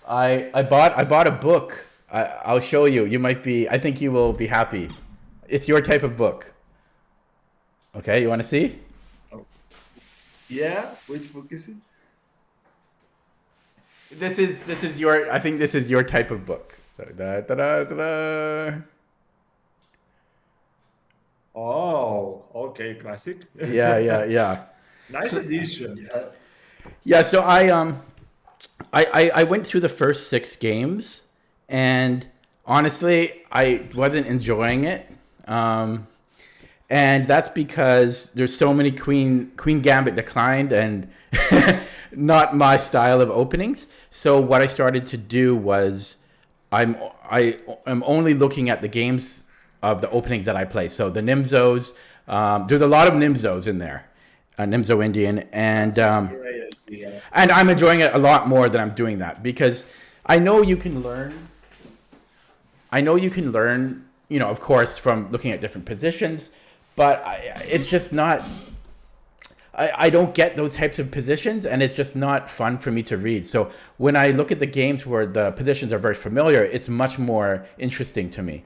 I bought a book. I'll show you. You might be. I think you will be happy. It's your type of book. Okay, you want to see? Oh, yeah, which book is it? This is your. I think this is your type of book. So da da da da. Da. Oh, okay, classic. Yeah, yeah, yeah. Nice So edition. yeah, so I went through the first six games, and honestly, I wasn't enjoying it. Um, and that's because there's so many Queen Gambit declined, and not my style of openings. So what I started to do was I'm I am only looking at the games of the openings that I play. So the Nimzos, there's a lot of Nimzos in there, Nimzo Indian, That's a great idea. and I'm enjoying it a lot more than I'm doing that because I know you can learn. I know you can learn, of course, from looking at different positions, but it's just not. I don't get those types of positions, and it's just not fun for me to read. So when I look at the games where the positions are very familiar, it's much more interesting to me.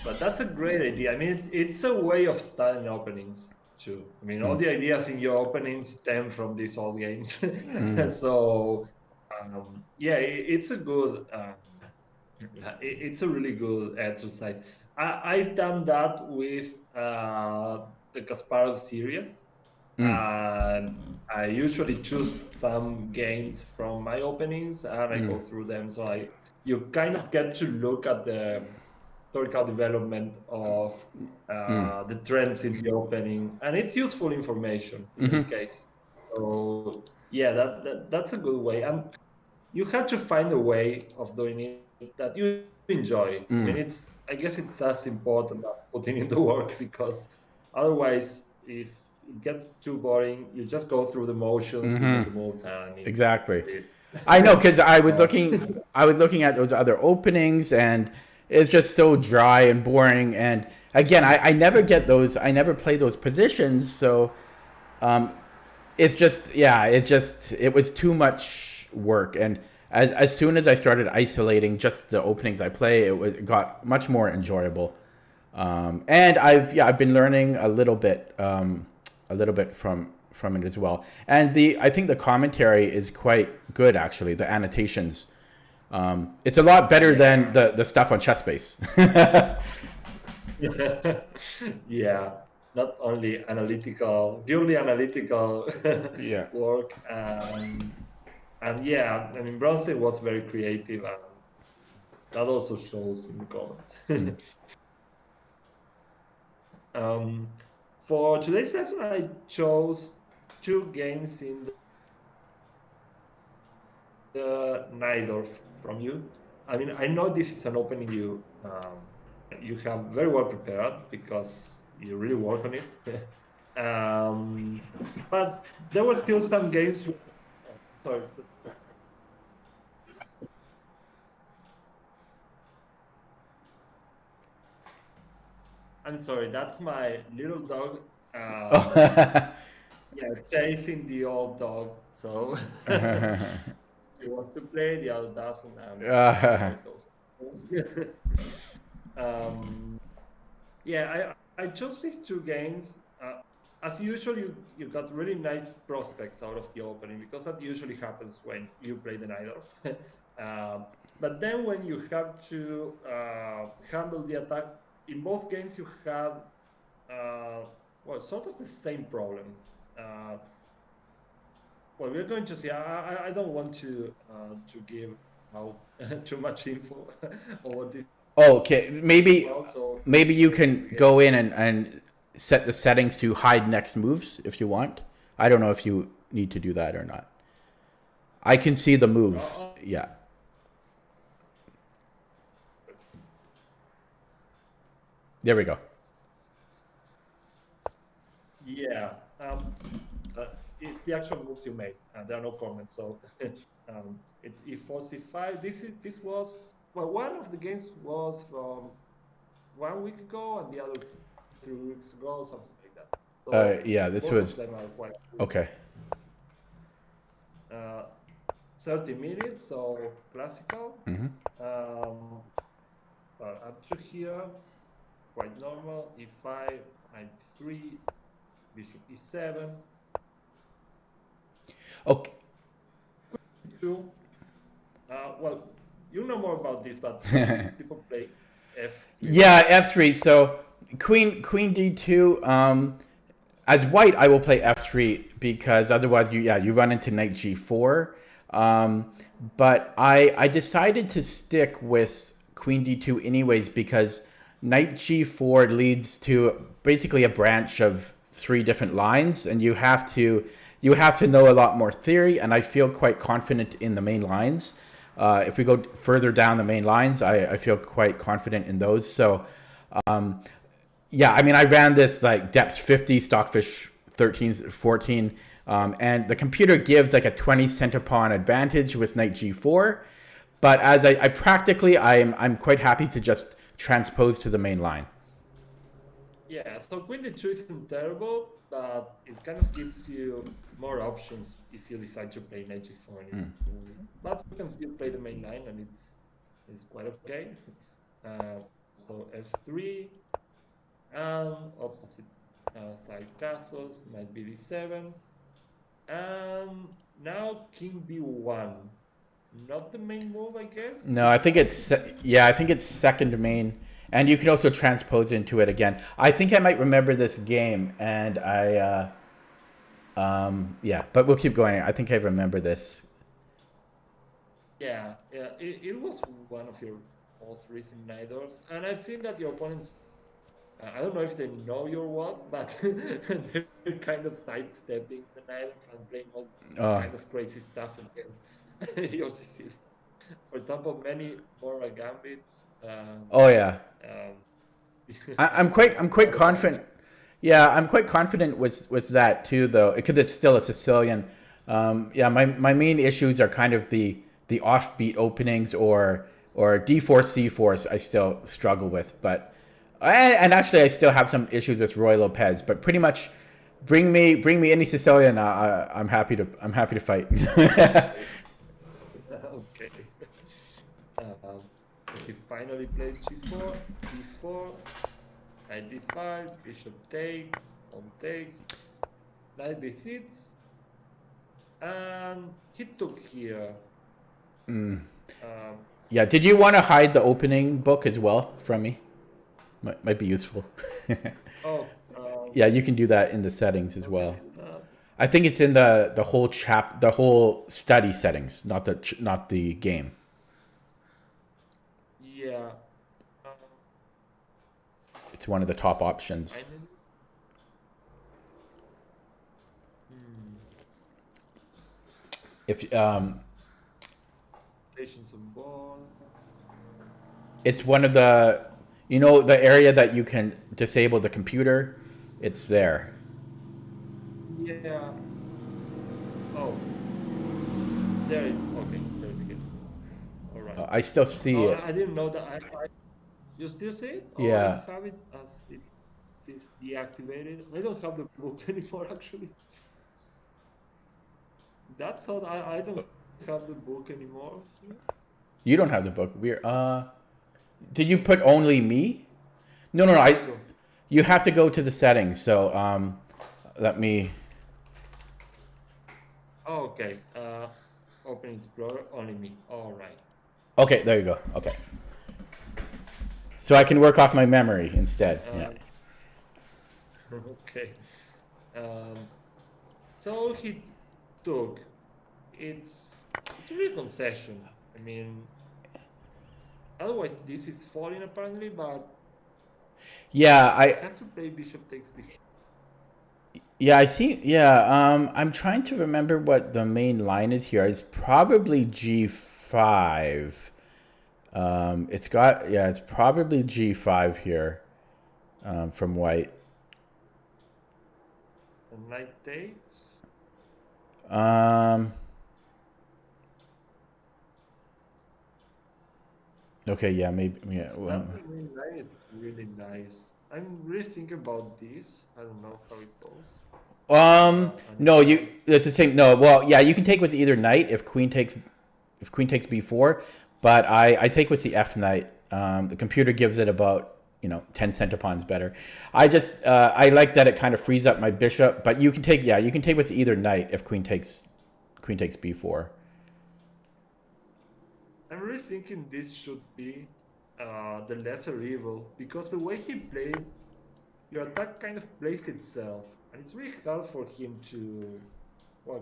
But that's a great idea. I mean, it's a way of starting openings too. I mean, all Mm, the ideas in your openings stem from these old games. mm, So, yeah, it's a good, it's a really good exercise. I've done that with the Kasparov series. mm, And I usually choose some games from my openings and I mm, go through them. So you kind of get to look at the historical development of mm, the trends in the opening, and it's useful information in any mm-hmm, case. So yeah, that's a good way, and you have to find a way of doing it that you enjoy. I mean, mm, I guess it's as important as putting in the work because otherwise, if it gets too boring, you just go through the motions, you mm-hmm. make the moves, and Exactly. that's I know because it. I was looking at those other openings, and it's just so dry and boring. And again, I never get those. I never play those positions, so um, it's just yeah, it was too much work. And as soon as I started isolating just the openings I play, it got much more enjoyable. And I've been learning a little bit from it as well. And I think the commentary is quite good actually. The annotations, it's a lot better than Yeah. the stuff on ChessBase. Yeah, not only analytical, purely analytical Yeah. work, and yeah, I mean, Bronstein was very creative, and that also shows in the comments. Mm. um, for today's lesson, I chose two games in the Najdorf from you. I mean, I know this is an opening you have very well prepared because you really work on it. But there were still some games. Sorry, I'm sorry. That's my little dog. Oh. Yeah, chasing the old dog. So he wants to play, the other doesn't, and that's how it goes. um, yeah, I chose these two games. As usual, you got really nice prospects out of the opening because that usually happens when you play the night off. um, but then when you have to handle the attack, in both games you had well, sort of the same problem. Uh, well, we're going to see. I don't want to give out too much info on what this Okay, is maybe about. So let's maybe you go into can the game. go in and set the settings to hide next moves if you want. I don't know if you need to do that or not. I can see the moves. Uh, Yeah. There we go. yeah, it's the actual moves you made. There are no comments, so it's e4 c5. This was well, one of the games was from 1 week ago, and the other 3 weeks ago, something like that. So Yeah, this both of was them are quite. okay. Uh, 30 minutes, so classical. Mm-hmm. Up to here, quite normal. E5, knight3, bishop e7. Okay. Two. Well, you know more about this, but people play f3. Yeah, f3. So queen d2. As white, I will play f3 because otherwise you run into knight g4. But I decided to stick with queen d2 anyways because knight g4 leads to basically a branch of 3 different lines, and you have to know a lot more theory, and I feel quite confident in the main lines. If we go further down the main lines, I feel quite confident in those. So yeah, I mean, I ran this like depth 50, stockfish 13, 14, and the computer gives like a 20 center pawn advantage with knight g4. But as I practically, I'm quite happy to just transpose to the main line. Yeah, so queen d2 isn't terrible, but it kind of gives you more options if you decide to play knight g4. But you can still play the main line, and it's quite okay. So f3, and opposite side castles, knight bd7, and now king b1. Not the main move, I guess. No, I think it's second main, and you can also transpose into it again. I think I might remember this game, and yeah, but we'll keep going. I think I remember this. Yeah, it was one of your most recent Najdorfs, and I've seen that your opponents, I don't know if they know your what, but they're kind of sidestepping the Najdorf and playing all kind of crazy stuff against your system. For example, many Mora gambits. Oh yeah. I'm quite confident. Yeah, I'm quite confident with that too, though, because it's still a Sicilian. Yeah, my main issues are kind of the offbeat openings or d4 c4s I still struggle with, but and actually I still have some issues with Roy Lopez, but pretty much bring me any Sicilian, I'm happy to fight. Okay. He finally played g4, d4, knight d5, bishop takes, pawn takes, knight b6, and he took here. Yeah, did you want to hide the opening book as well from me? Might be useful. Yeah, you can do that in the settings as well. I think it's in the whole study settings, not the game. Yeah. It's one of the top options. If it's one of the, the area that you can disable the computer, it's there. Yeah. Oh. There it. Okay, there it's here. All right. I still see it. I didn't know that. You still see it? Yeah. I have it as it is deactivated. I don't have the book anymore, actually. That's all. I don't have the book anymore. You don't have the book. Did you put only me? No. You have to go to the settings. So let me. Oh, okay. Open Explorer, only me. All right. Okay, there you go. Okay. So I can work off my memory instead. Yeah. Okay. So he took. It's a real concession. I mean, otherwise this is falling apparently, but yeah, I have to play bishop takes bishop. Yeah, I see. Yeah, I'm trying to remember what the main line is here. It's probably G5. It's probably G5 here, from white. And knight takes. Okay, yeah, maybe. Yeah. That's the main line. It's really nice. I'm really thinking about this. I don't know how it goes. No, it's the same. No, well, yeah, you can take with either knight if queen takes if queen takes b4, but I take with the f knight. The computer gives it about 10 center pawns better. I like that it kind of frees up my bishop, but you can take with either knight if queen takes b4. I'm really thinking this should be the lesser evil, because the way he played, your attack kind of plays itself, and it's really hard for him to,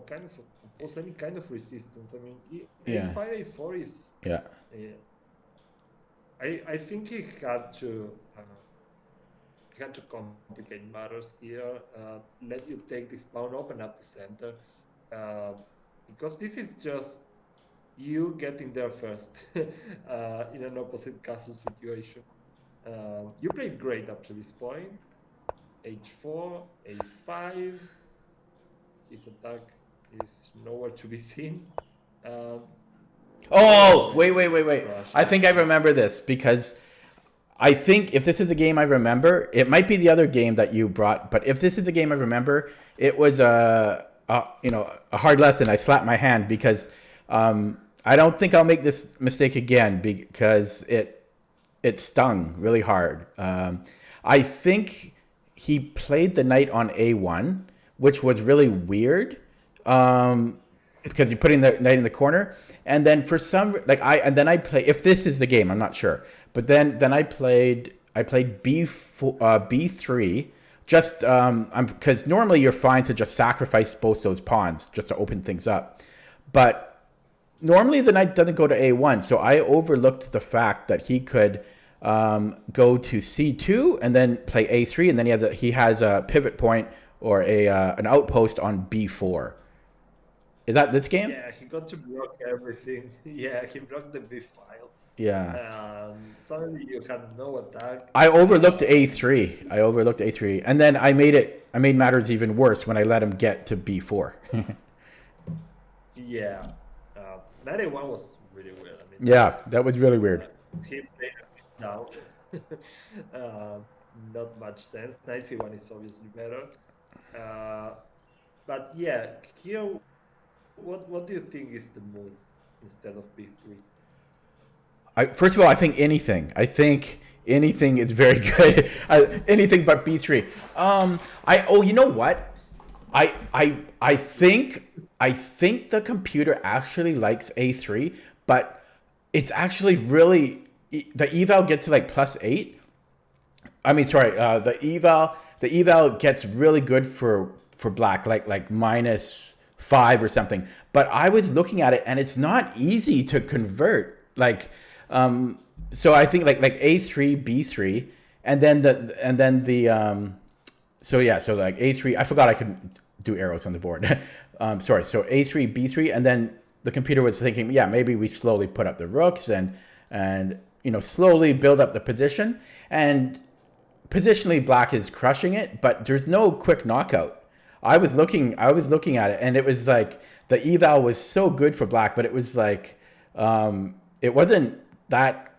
kind of oppose any kind of resistance. I mean, a5, a4 is... Yeah. I think he had to complicate matters here, let you take this pawn, open up the center, because this is just you getting there first in an opposite castle situation. You played great up to this point. h4, a5. His attack is nowhere to be seen. Wait. I think I remember this, because I think if this is the game I remember, it might be the other game that you brought, but if this is the game I remember, it was a hard lesson. I slapped my hand because I don't think I'll make this mistake again, because it stung really hard. I think he played the knight on a1, which was really weird, because you're putting the knight in the corner. And then for some, I play, if this is the game, I'm not sure, but then I played b4, b3, just because normally you're fine to just sacrifice both those pawns just to open things up, but normally the knight doesn't go to a1, so I overlooked the fact that he could go to c2 and then play a3, and then he has a pivot point or an outpost on b4. Is that this game? Yeah, he got to block everything. Yeah, he blocked the b file. Yeah. Suddenly you had no attack. I overlooked a3. And then I made matters even worse when I let him get to b4. Yeah. Knight a1 was really weird. I mean, that was really weird. He played a bit down. Not much sense. Knight c1 is obviously better. But yeah, here, what do you think is the move instead of b3? First of all, I think anything. Anything is very good. Anything but b3. You know what? I think the computer actually likes a3, but it's actually really, the eval gets to like +8. I mean, sorry, the eval gets really good for black, like -5 or something. But I was looking at it, and it's not easy to convert. So I think like a3, b3, and then so like a3. I forgot I could do arrows on the board. Sorry. So a3, b3, and then the computer was thinking, yeah, maybe we slowly put up the rooks and slowly build up the position. And positionally, black is crushing it, but there's no quick knockout. I was looking at it, and it was like the eval was so good for black, but it was like it wasn't that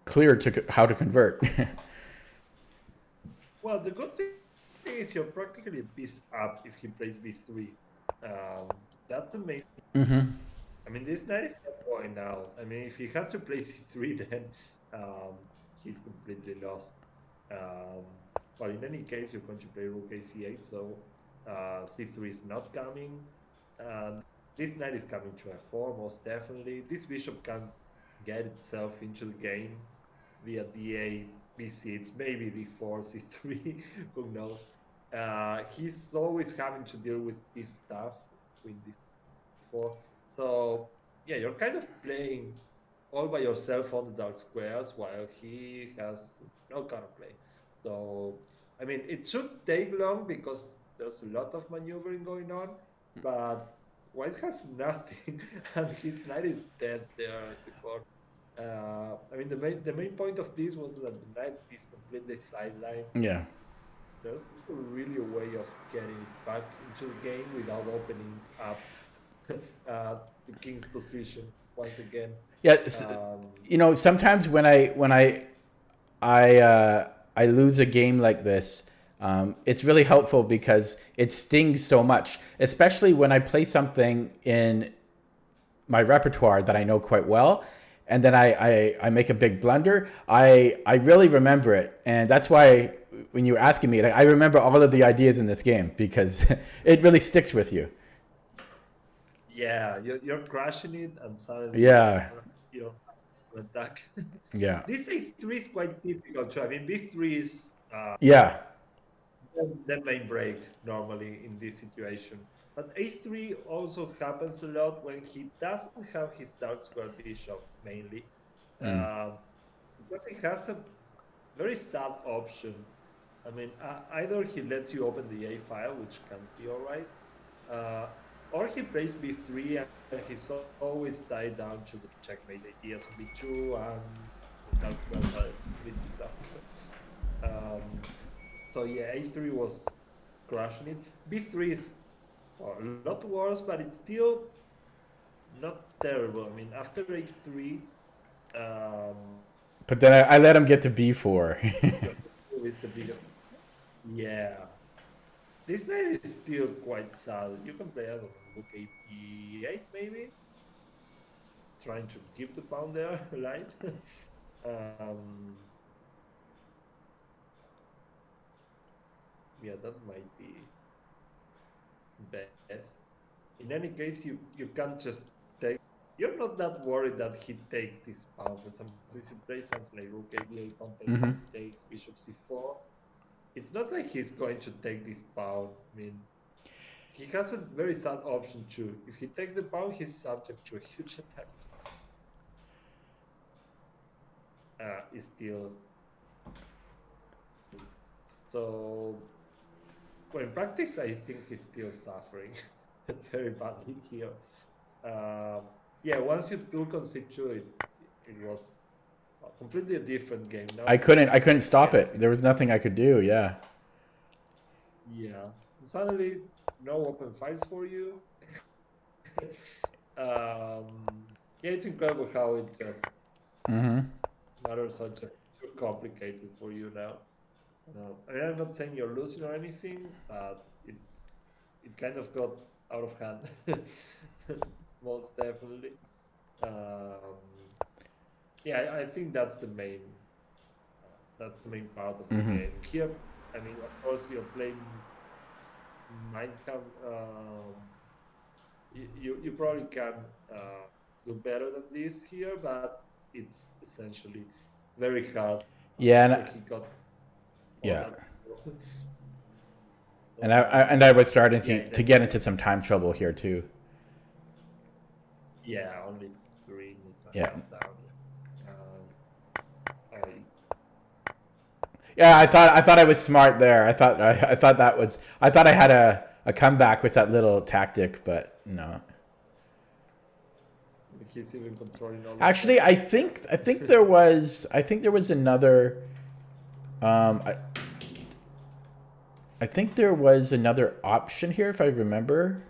clear to how to convert. Well, the good thing is you're practically a piece up if he plays b3. That's the main. Mm-hmm. I mean, this knight is not going now. I mean, if he has to play c3, then he's completely lost. But in any case, you're going to play rook a8, so c3 is not coming. This knight is coming to f4, most definitely. This bishop can get itself into the game via d8, b6, maybe d4, c3, who knows. He's always having to deal with this stuff with d4. So, yeah, you're kind of playing all by yourself on the dark squares while he has no counterplay. So, I mean, it should take long because there's a lot of maneuvering going on, but white has nothing, and his knight is dead there at the corner. I mean, the main point of this was that the knight is completely sidelined. Yeah. There's really a way of getting it back into the game without opening up the king's position once again. Yeah. Sometimes when I lose a game like this, it's really helpful because it stings so much, especially when I play something in my repertoire that I know quite well, and then I make a big blunder, I really remember it, and that's why when you were asking me, like, I remember all of the ideas in this game because it really sticks with you. Yeah, you're crushing it, and suddenly Yeah, you're attack. yeah, This a3 is quite typical too. I mean, b3 is yeah. the main break normally in this situation. But a3 also happens a lot when he doesn't have his dark square bishop mainly, Mm. because he has a very sad option. I mean, either he lets you open the a file, which can be all right, uh, or he plays b3 and he's always tied down to the checkmate ideas on b2, and his dark squares are a complete disaster. Um, so yeah, a3 was crushing it. b3 is a lot worse, but it's still not terrible. I mean, after a3, But then I let him get to b4. is the biggest. Yeah, this knight is still quite sad. You can play, I don't know, rook a8 maybe, trying to keep the pawn there alive. um, yeah, that might be best. In any case, you can't just take. You're not that worried that he takes this pawn. For example, if you play something like rook a8, pawn takes, Hmm. takes, bishop c4, it's not like he's going to take this pawn. I mean, he has a very sad option too. If he takes the pawn, he's subject to a huge attack. Is still so. Well, in practice, I think he's still suffering very badly here. Yeah, once you do concede to it, it was completely a different game. Now I couldn't stop yes, it. There was nothing I could do. Yeah. yeah. Suddenly, no open files for you. Yeah, it's incredible how it just Hmm. matters are just too complicated for you now. I mean, I'm not saying you're losing or anything, but it kind of got out of hand, most definitely. Um, yeah, I think that's the main part of the Hmm. game. Here, I mean, of course, you're playing Minecraft. You probably can do better than this here, but it's essentially very hard. Yeah, After and he got all yeah, that. and I was starting Yeah, to get into some time trouble here too. yeah, only 3 minutes and a Yeah. half down. I Yeah, I thought I was smart there. I thought that was I thought I had a comeback with that little tactic, but no. he's even controlling all of Actually, them. I think there was another um I, I think there was another option here if I remember.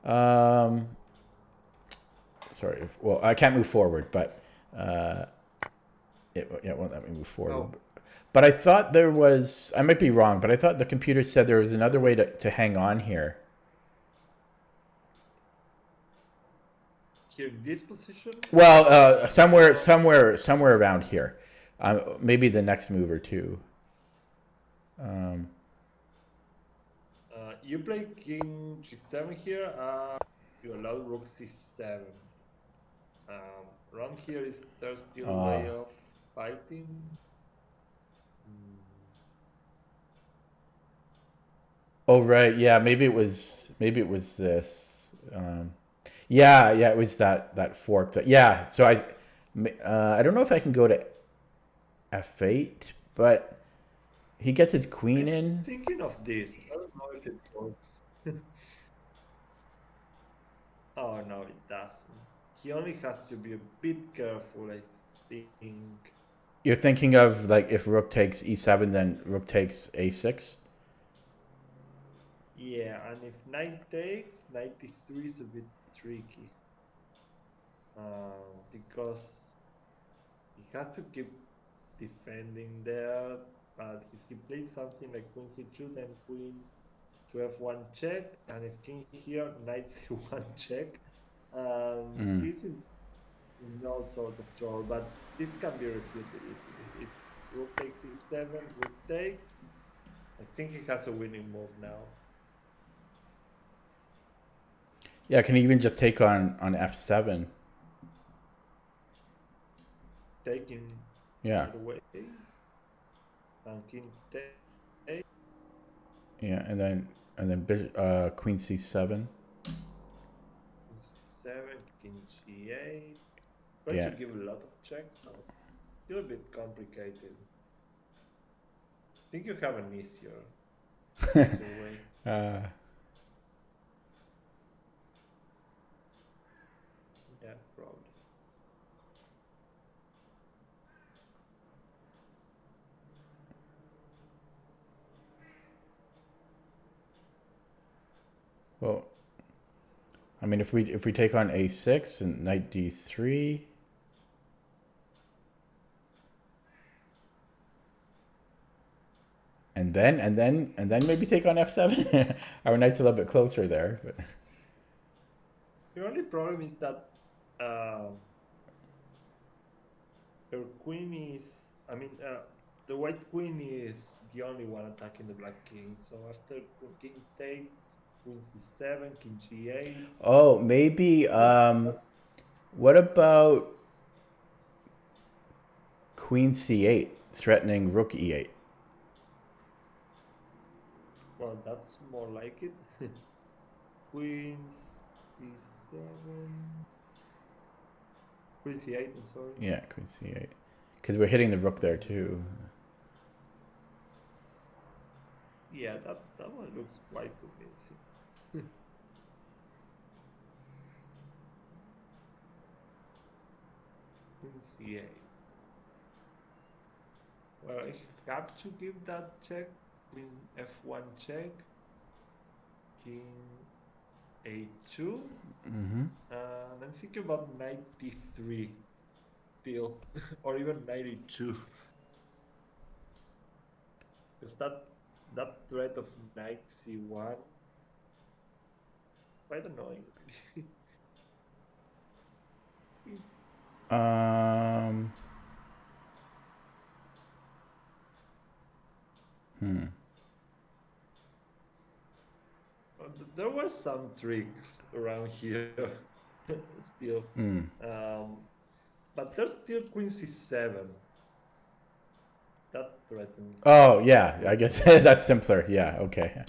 Um sorry. Well, I can't move forward, but it won't let me move forward. Oh, But I thought there was, I might be wrong, but I thought the computer said there was another way to hang on here. here in this position, Well, somewhere around here. Maybe the next move or two. Um, you play king g7 here. You allow rook c7. Around here is there's still a way of fighting. oh right, yeah, maybe it was this. Yeah, it was that fork. Yeah, so I don't know if I can go to f8, but he gets his queen I'm in. thinking of this. I don't know if it works. Oh no, it doesn't. He only has to be a bit careful, I think. You're thinking of like if rook takes e7, then rook takes a6. Yeah, and if knight takes, knight d3 is a bit tricky. Because he has to keep defending there, but if he plays something like queen c2, then queen to f1 check, and if king here, knight c1 check, This is no sort of trouble, but this can be refuted easily. If rook takes e7, rook takes, I think he has a winning move now. Yeah, can he even just take on f7? Taking Yeah. away. And king take. Yeah, and then queen c7. Queen c7, king g8. Going Yeah. to give a lot of checks now. Still a bit complicated. I think you have an easier way. Yeah, probably. Well, I mean, if we take on a6 and knight d3, and then maybe take on f7. Our knight's a little bit closer there, but the only problem is that your queen is, the white queen is the only one attacking the black king. So after king takes, queen c7, king g8. Oh, maybe. What about queen c8, threatening rook e8? Well, that's more like it. Queen c7. Queen c8, I'm sorry. Yeah, queen c8. Because we're hitting the rook there too. Yeah, that one looks quite convincing. Queen c8. Well, I have to give that check. Queen f1 check. King a2. And I'm thinking about knight d3 still, or even knight e2. Because that threat of knight c1, quite annoying. There were some tricks around here still. But there's still queen c7. That threatens. Oh, yeah, I guess that's simpler. Yeah, okay.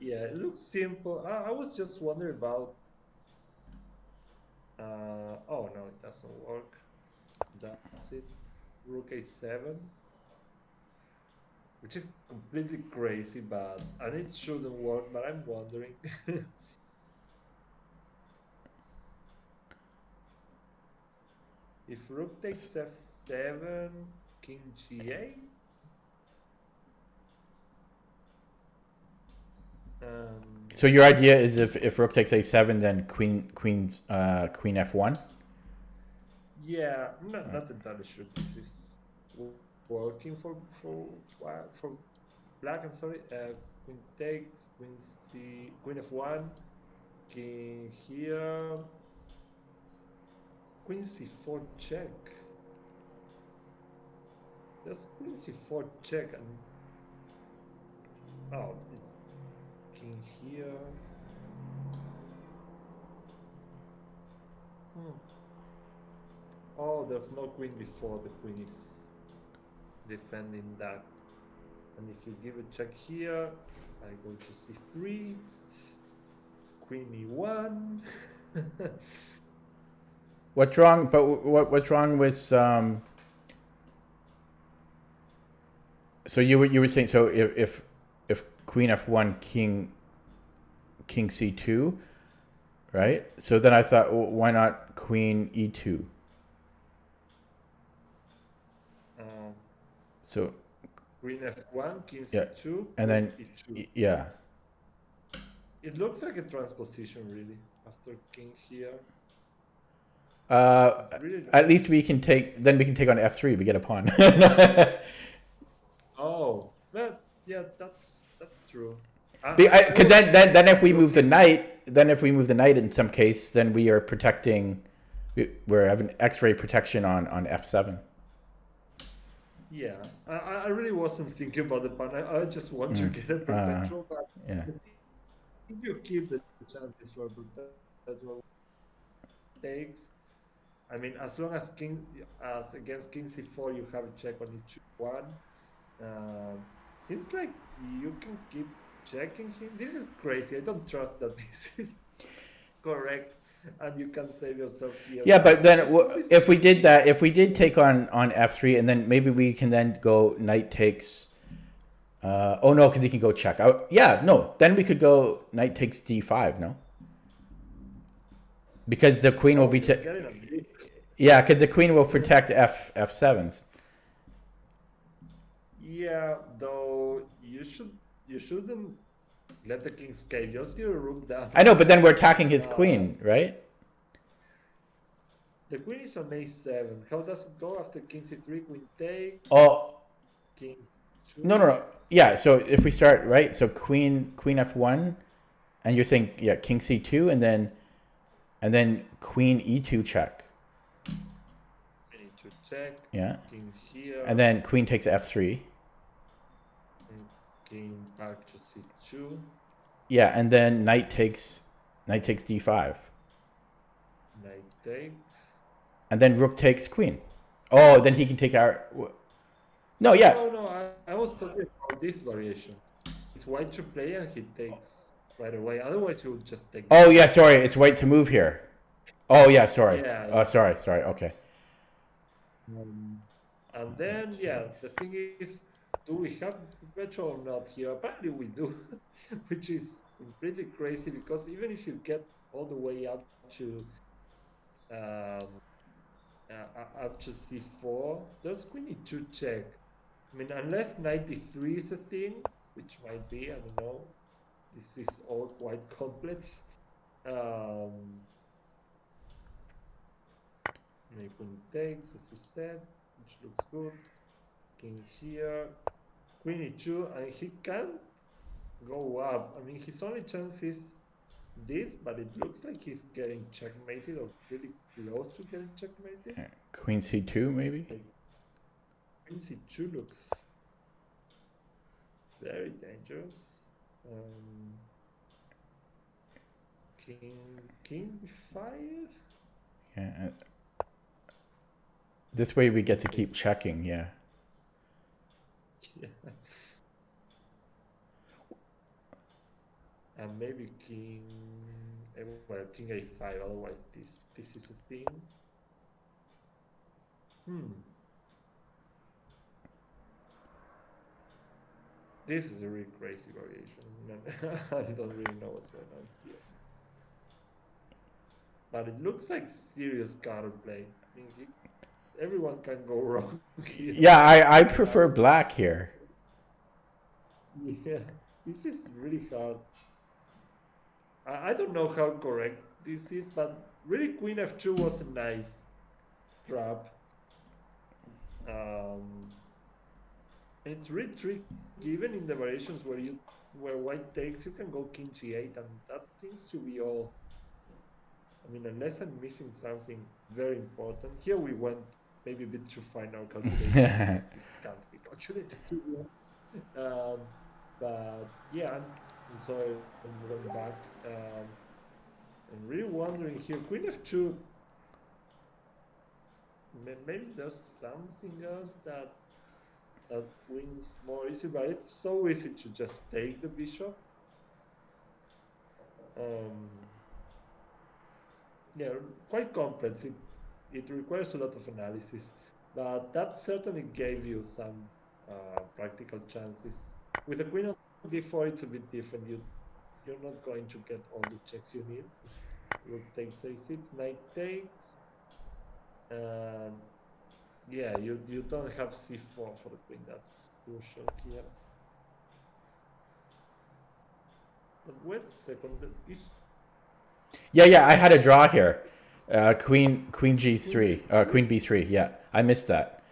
Yeah, it looks simple. I was just wondering about... oh, no, it doesn't work. Does it? Rook a7. Which is completely crazy, and it shouldn't work, but I'm wondering. If rook takes f7, king g8. So your idea is if rook takes a7, then queen f1? Yeah, I'm not entirely sure this is working for black. I'm sorry. Queen takes, queen f1, king here, queen c4 check. There's queen c4 check, and oh, it's king here. Oh, there's no queen before. The queen is defending that. And if you give a check here, I go to c3, queen e1. What's wrong? But what's wrong with So you were saying, so if queen f1, king c2, right? So then I thought, well, why not queen e2? So queen f1, king c2, and then e2. Yeah. It looks like a transposition, really, after king here. Really, at least we can take on f3. We get a pawn. Oh, well, yeah, that's true. Because then if we move the knight, in some case, then we are protecting. We're having X-ray protection on f7. Yeah, I really wasn't thinking about the pawn. I just want to get a perpetual, but yeah. If you keep the chances for perpetual takes, I mean, as long as against king c4 you have a check on each one. Seems like you can keep checking him. This is crazy. I don't trust that this is correct, and you can save yourself here. Yeah, but then if we did that, if we did take on f3, and then maybe we can then go knight takes. Oh no, because he can go check. Then we could go knight takes d5. No, because the queen will be. Yeah, because the queen will protect f7. Yeah, though you shouldn't let the king escape. You're still a rook down. I know, but then we're attacking his queen, right? The queen is on a7. How does it go after king c3? Queen takes. Oh. King. No. Yeah. So if we start right, so queen f1, and you're saying king c2, and then queen e2 check. Queen e2 check. Yeah. King here. And then queen takes f3. King back to c2. Yeah, and then knight takes d5. Knight takes. And then rook takes queen. Oh, then he can take our. No, yeah. No, I was talking about this variation. It's white to play and he takes right away. Otherwise, he would just take. Oh yeah, sorry. It's white to move here. Oh yeah, sorry. Yeah. Oh, sorry. Okay. And then the thing is, do we have perpetual or not here? Apparently we do, which is pretty crazy because even if you get all the way up to c4, there's queen e2 check. I mean, unless knight d3 is a thing, which might be, I don't know. This is all quite complex. Queen takes, as you said, which looks good. King here, queen e2, and he can go up. I mean, his only chance is this, but it looks like he's getting checkmated or really close to getting checkmated. Queen c2, maybe? Queen c2 looks very dangerous. King b5? Yeah. This way we get to keep checking, yeah. And maybe king a5, otherwise this is a thing. This is a really crazy variation. I don't really know what's going on here. But it looks like serious counterplay. I mean, everyone can go wrong here. Yeah, I prefer black here. Yeah, this is really hard. I don't know how correct this is, but really queen f2 was a nice trap. It's really tricky, even in the variations where white takes, you can go king g8, and that seems to be all. I mean, unless I'm missing something very important. Here we went maybe a bit too far in our calculation. This can't be calculated too well. But yeah, I'm sorry, I'm going back. I'm really wondering here, queen f2. Maybe there's something else that wins more easy, but it's so easy to just take the bishop. Yeah, quite complex. It requires a lot of analysis, but that certainly gave you some practical chances. With the queen on d4, it's a bit different. You're not going to get all the checks you need. Rook takes a6, knight takes. Yeah, you don't have c4 for the queen. That's crucial here. But wait a second. Yeah, I had a draw here. Queen g3, queen b3. Yeah, I missed that.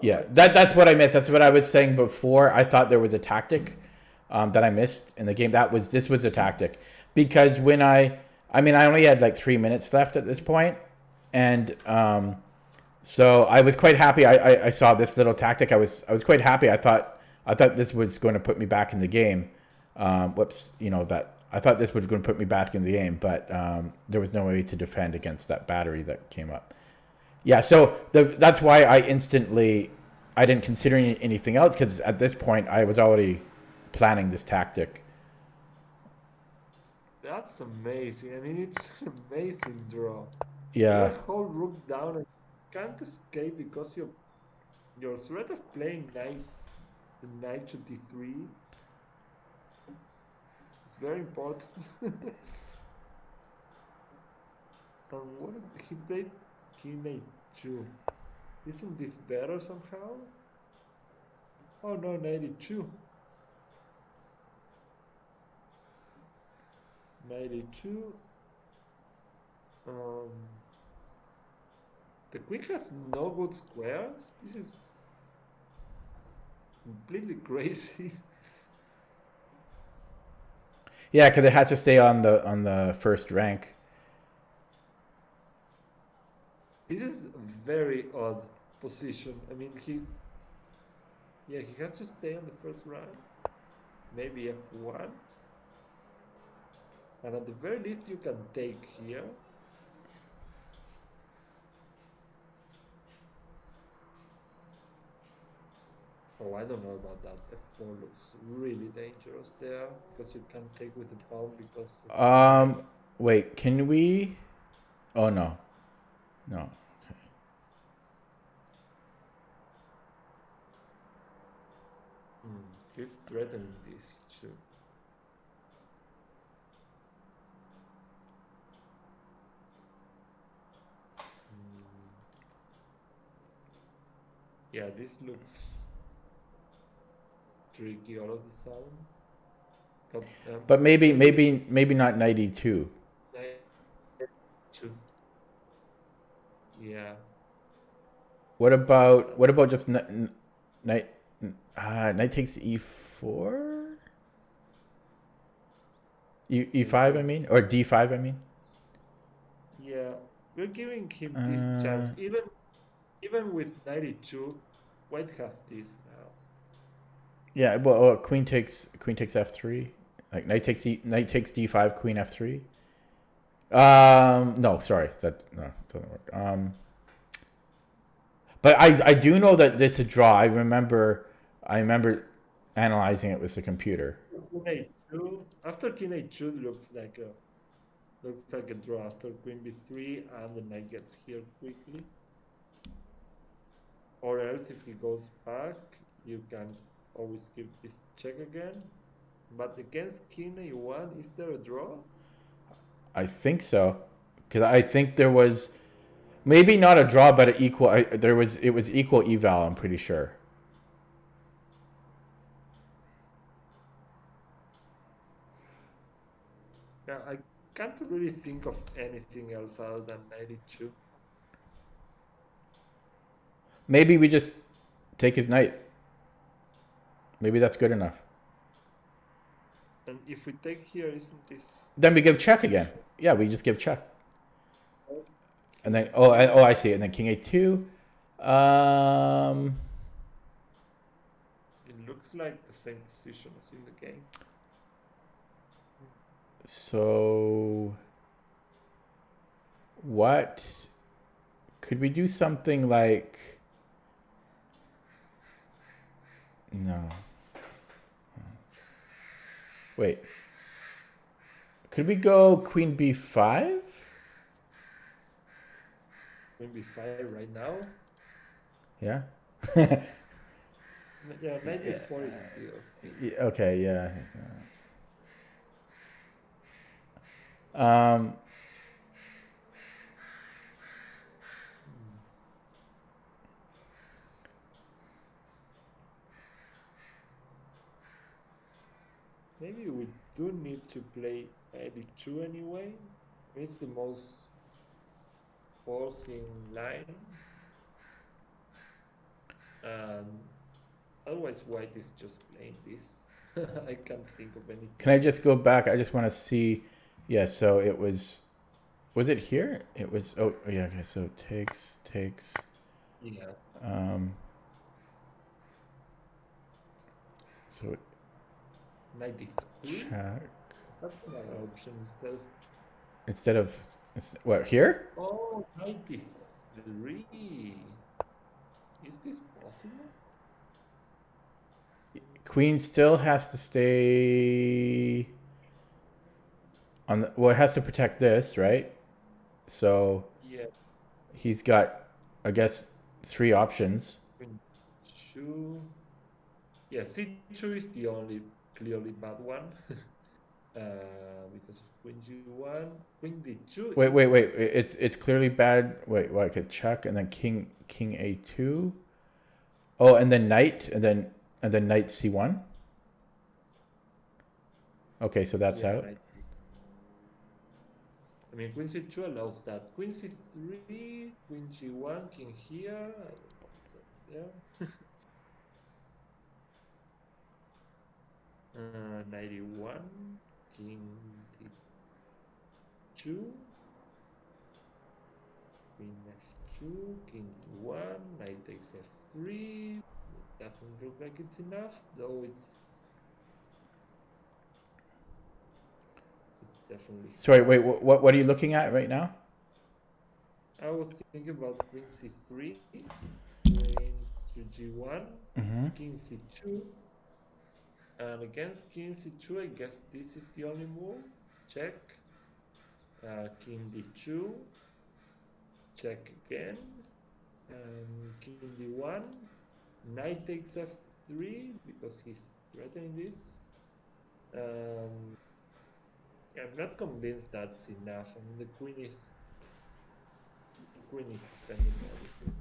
Yeah, that's what I missed. That's what I was saying before. I thought there was a tactic, that I missed in the game. This was a tactic, because when I mean, I only had like 3 minutes left at this point, and so I was quite happy. I saw this little tactic. I was quite happy. I thought this was going to put me back in the game. Whoops, that I thought this was going to put me back in the game, but there was no way to defend against that battery that came up. Yeah, so that's why I didn't consider anything else, because at this point I was already planning this tactic. That's amazing. I mean, it's an amazing draw. Yeah. You hold rook down and can't escape because your threat of playing knight to d3 is very important. And what if he played king a2? Isn't this better somehow? Oh no, knight e2. Knight e2. The queen has no good squares. This is completely crazy. Yeah, because it has to stay on the first rank. This is a very odd position. I mean, he has to stay on the first rank. Maybe f1. And at the very least, you can take here. Oh, I don't know about that. F4 looks really dangerous there, because you can't take with the pawn because... Wait, can we... Oh, no. No. Okay. He's threatening this too. Yeah, this looks tricky all of a sudden. But maybe not knight e2. Yeah. What about just knight takes e4? E5 I mean, or d5 I mean. Yeah, we're giving him this chance. Even with knight e2, white has this now. Yeah, well, queen takes f3. Like knight takes d5, queen f3. No, sorry, that doesn't work. But I do know that it's a draw. I remember analyzing it with the computer. After king a2 looks like a draw. After queen b3 and the knight gets here quickly. Or else, if he goes back, you can always give this check again. But against king a1, is there a draw? I think so, because I think there was maybe not a draw, but it was equal eval. I'm pretty sure. Yeah, I can't really think of anything else other than knight e2. Maybe we just take his knight. Maybe that's good enough. And if we take here, isn't this... Then we give check again. Yeah, we just give check. And then, I see. And then king a2. It looks like the same position as in the game. So, what? Could we do something like... No. Wait. Could we go queen b5? Queen b5 right now? Yeah. Yeah, knight b4 is still... Okay, yeah. Maybe we do need to play knight e2 anyway. It's the most forcing line. And otherwise white is just playing this. I can't think of any. Can I just go back? I just want to see. Yeah, so it was it here? It was, oh yeah, okay, so takes, Yeah. So 93. check. That's another option Instead of, what, here? Oh, 93. Is this possible? Queen still has to stay on the, well, it has to protect this, right? So Yeah. he's got, I guess, 3 options. Queen 2. Yeah, C2 is the only clearly bad one. Because of Queen G1. Queen D2 Wait, is... wait, wait. It's clearly bad. Wait, well, I could check, and then king A2. Oh, and then knight, and then knight C1. Okay, so that's out. Knight. I mean, Queen C2 allows that. Queen C3, Queen G1, king here. Yeah. 91, king D2, queen F2, king D1, knight takes F3. Doesn't look like it's enough, though it's definitely. Sorry, wait. What are you looking at right now? I was thinking about queen C3, queen to G1, king C2. And against king C2, I guess this is the only move. Check. King D2. Check again. King D1. Knight takes F3 because he's threatening this. I'm not convinced that's enough. I mean, the queen is defending everything.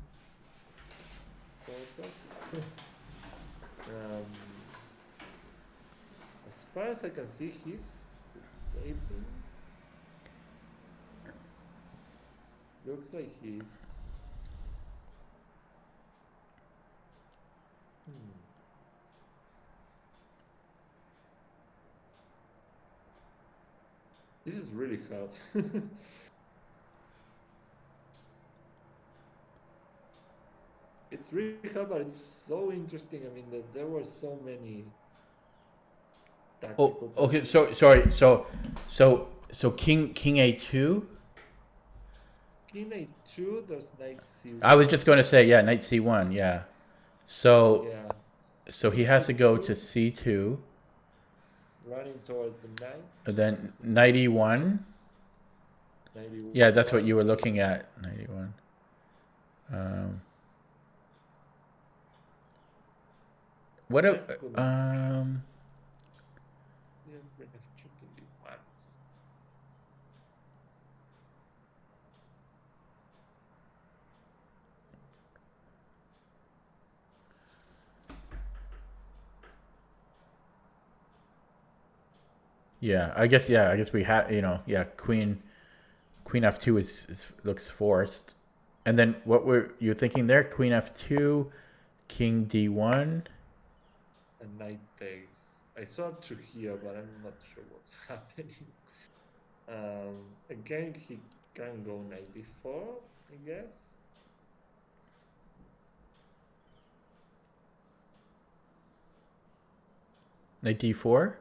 As far as I can see, he's escaping. Looks like he's. This is really hard. It's really hard, but it's so interesting. I mean, there were so many. Oh, okay. So sorry. So king A2. King A2. There's knight C1. I was just going to say, yeah, knight C1. Yeah. So yeah. So he has to go to C2. Running towards the knight. And then knight E1. 91. Yeah, that's what you were looking at. 91. What a Yeah, I guess we had, yeah, queen F2 is looks forced. And then what were you thinking there? Queen F2, king D1. And knight takes. I saw it to here, but I'm not sure what's happening. Again, he can go knight b4, I guess. Knight D4,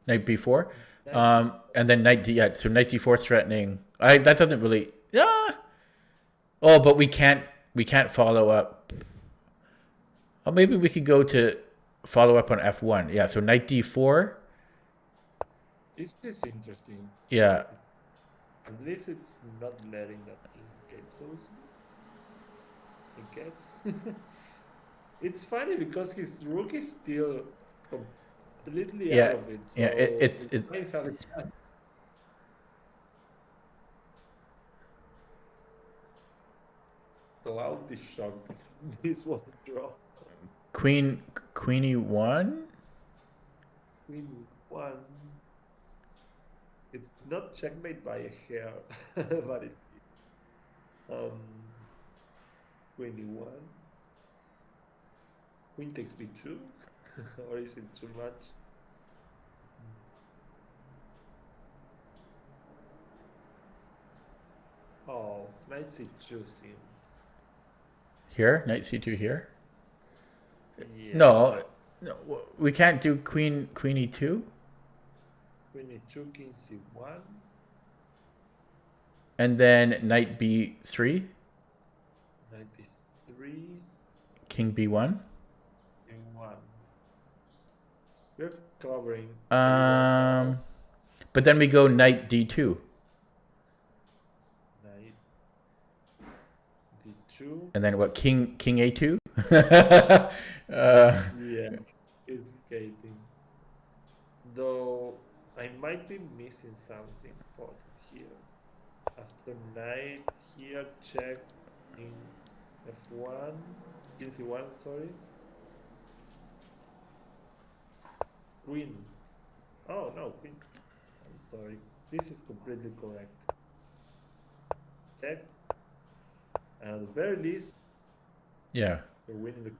knight B4, and then knight D. Yeah, so knight D4 threatening. That doesn't really. Yeah. Oh, but we can't follow up. Oh, maybe we could go to follow up on F1. Yeah, so knight D4. This is interesting. Yeah. At least it's not letting that king escape so easily, I guess. It's funny because his rook is still completely out of it. So yeah, it might have a chance. So I'll be shocked if this was a draw. Queen E1. Queen 1. It's not checkmate by a hair, but it is. Queen E1. Queen takes B2, or is it too much? knight c2 seems. Here, knight c2 here. Yeah. No, we can't do queen e2. Queen e2, king c1. And then knight b3. Knight b3. King b1. King 1. We're covering. But then we go knight d2. Knight d2. And then what? King a2. Yeah, escaping. Though I might be missing something important here. After knight here, check in f1, king c1, sorry. Queen. Oh no, queen. I'm sorry. This is completely correct. Check. And at the very least, Yeah. we're winning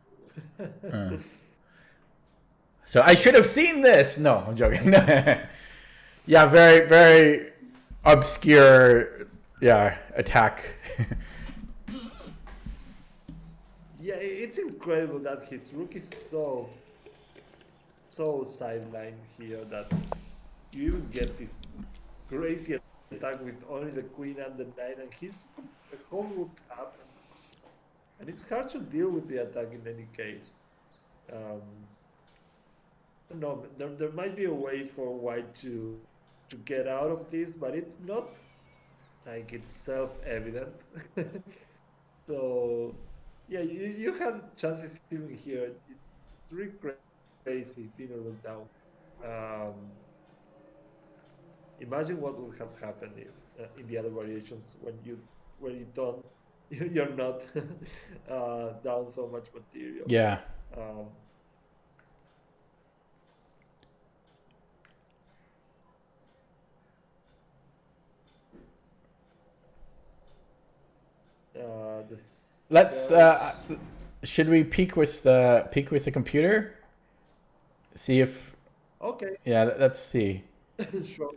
the. So I should have seen this. No, I'm joking. Yeah, very, very obscure. Yeah, attack. Yeah, it's incredible that his rook is so sidelined here that you even get this crazy attack with only the queen and the knight, and he's the whole rook up, and it's hard to deal with the attack in any case. No, there might be a way for white to get out of this, but it's not like it's self-evident. So yeah, you have chances even here. It's really crazy being a rook down. Imagine what would have happened if in the other variations when you don't you're not down so much material. Yeah. Let's. Should we peek with the computer? See if. Okay. Yeah, let's see. Sure.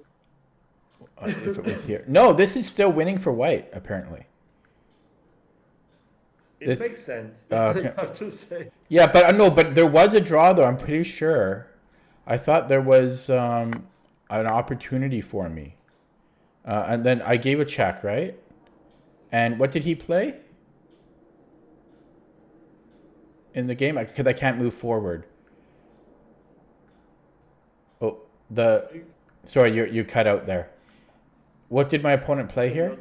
If it was here. No, this is still winning for white, apparently. It makes sense. Okay. I have to say. Yeah, but no, but there was a draw though. I'm pretty sure. I thought there was an opportunity for me, and then I gave a check, right? And what did he play in the game? Because I can't move forward. Oh, sorry, you cut out there. What did my opponent play here?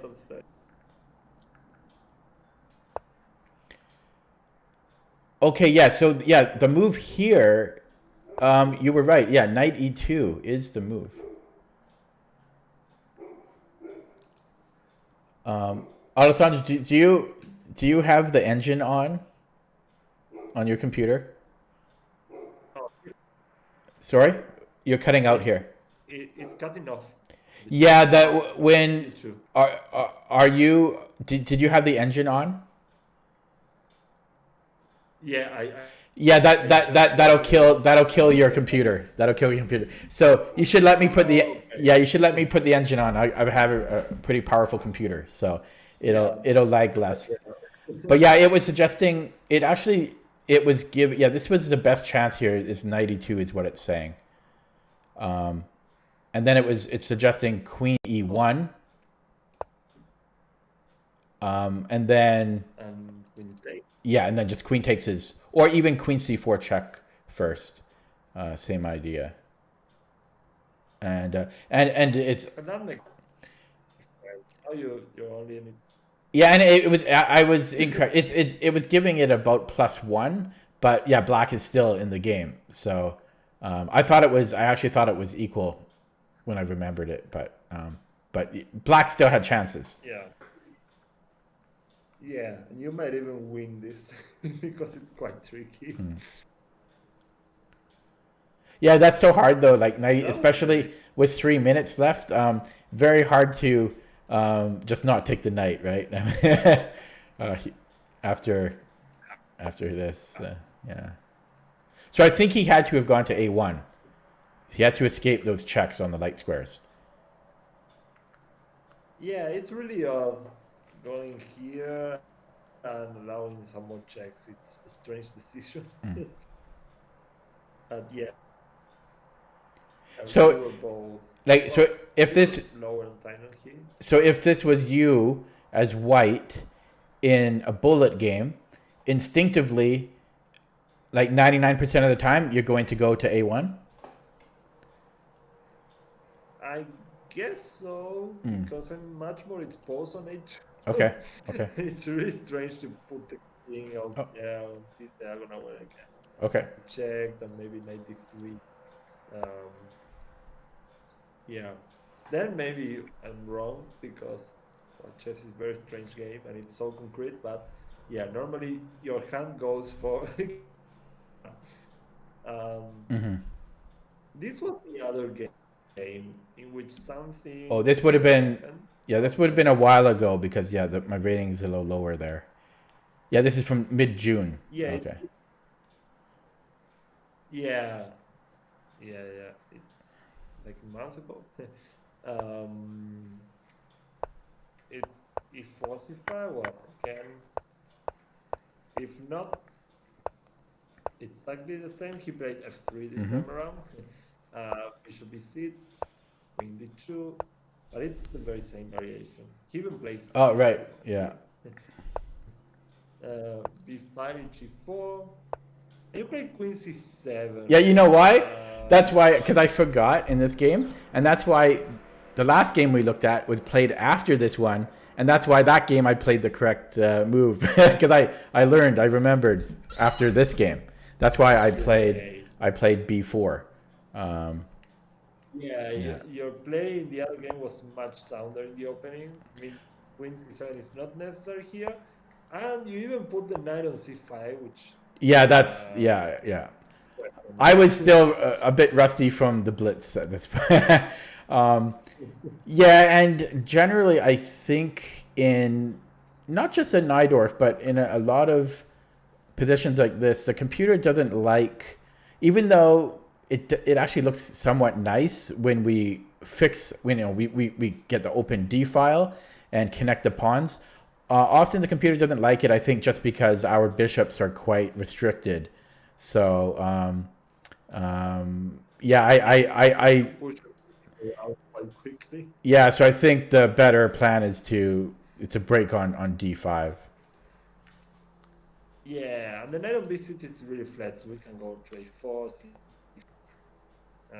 Okay, yeah. So yeah, the move here. You were right. Yeah, knight e2 is the move. Alessandro, do you have the engine on your computer? Sorry, you're cutting out here. It's cutting off. Yeah, that when are you? Did you have the engine on? Yeah, Yeah, that'll kill your computer. That'll kill your computer. So you should let me put the you should let me put the engine on. I have a pretty powerful computer, so it'll lag less. But yeah, it was suggesting it actually was this was the best chance here is knight e2 is what it's saying. And then it's suggesting queen e1. And then queen takes. Yeah, and then just queen takes his, or even queen c4 check first. Same idea. And it's. And that makes sense. Oh, you're only in it. Yeah, and it was I was incorrect. It was giving it about +1, but yeah, black is still in the game. So I actually thought it was equal when I remembered it, but black still had chances. Yeah. Yeah, and you might even win this because it's quite tricky. Yeah, that's so hard though. Like especially with 3 minutes left, very hard to just not take the knight, right? After this, yeah. So I think he had to have gone to a1. He had to escape those checks on the light squares. Yeah, it's really going here and allowing some more checks. It's a strange decision. But yeah, we So, were both like, so if this, lower on final here. so if this was you as white in a bullet game, instinctively, like 99% of the time, you're going to go to A1. I guess so, because I'm much more exposed on it. Okay. Okay. It's really strange to put the king on, Oh. on this diagonal when I can Okay. check, and maybe 93. Yeah. Then maybe I'm wrong, because chess is a very strange game and it's so concrete. But yeah, normally your hand goes for. This was the other game in which something. Oh, this would have been. Yeah, this would have been a while ago because my rating is a little lower there. Yeah, this is from mid-June. Yeah. Okay. Yeah. It's like a month ago. If possible, well, can. If not, it's exactly the same. He played f3 this time around. Bishop b6, queen d2, but it's the very same variation. He even plays. Oh, right. Yeah. b5, g4. You play queen c7. Yeah, you know why? That's why, because I forgot in this game, and that's why the last game we looked at was played after this one, and that's why that game I played the correct move, because I remembered after this game. That's why I played b4. Your play in the other game was much sounder in the opening. I mean, queen c7 is not necessary here, and you even put the knight on c5, which. Yeah, that's yeah. I was still a bit rusty from the blitz at this point. Yeah, and generally I think in not just in Najdorf, but in a lot of positions like this, the computer doesn't like, even though it actually looks somewhat nice when we get the open D file and connect the pawns. Often the computer doesn't like it, I think, just because our bishops are quite restricted. So, yeah, I push out quite quickly. Yeah, so I think the better plan is to break on d5. Yeah, and the knight on b6 is really flat, so we can go to a4. I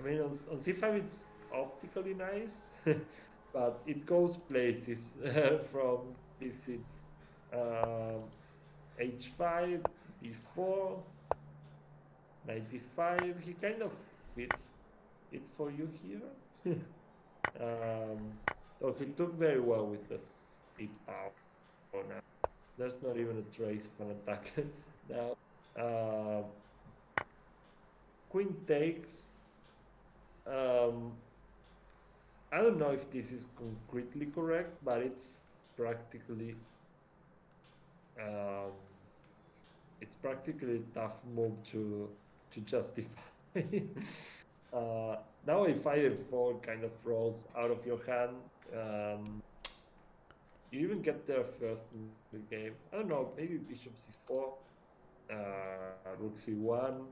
mean, on c5 it's optically nice, but it goes places from b6, h5, b4, knight d5. He kind of fits it for you here. So he took very well with the c power now. There's not even a trace of an attack now. Queen takes. I don't know if this is concretely correct, but it's practically a tough move to justify. Now a 5 kind of rolls out of your hand. You even get there first in the game. I don't know, maybe bishop c4, rook c1.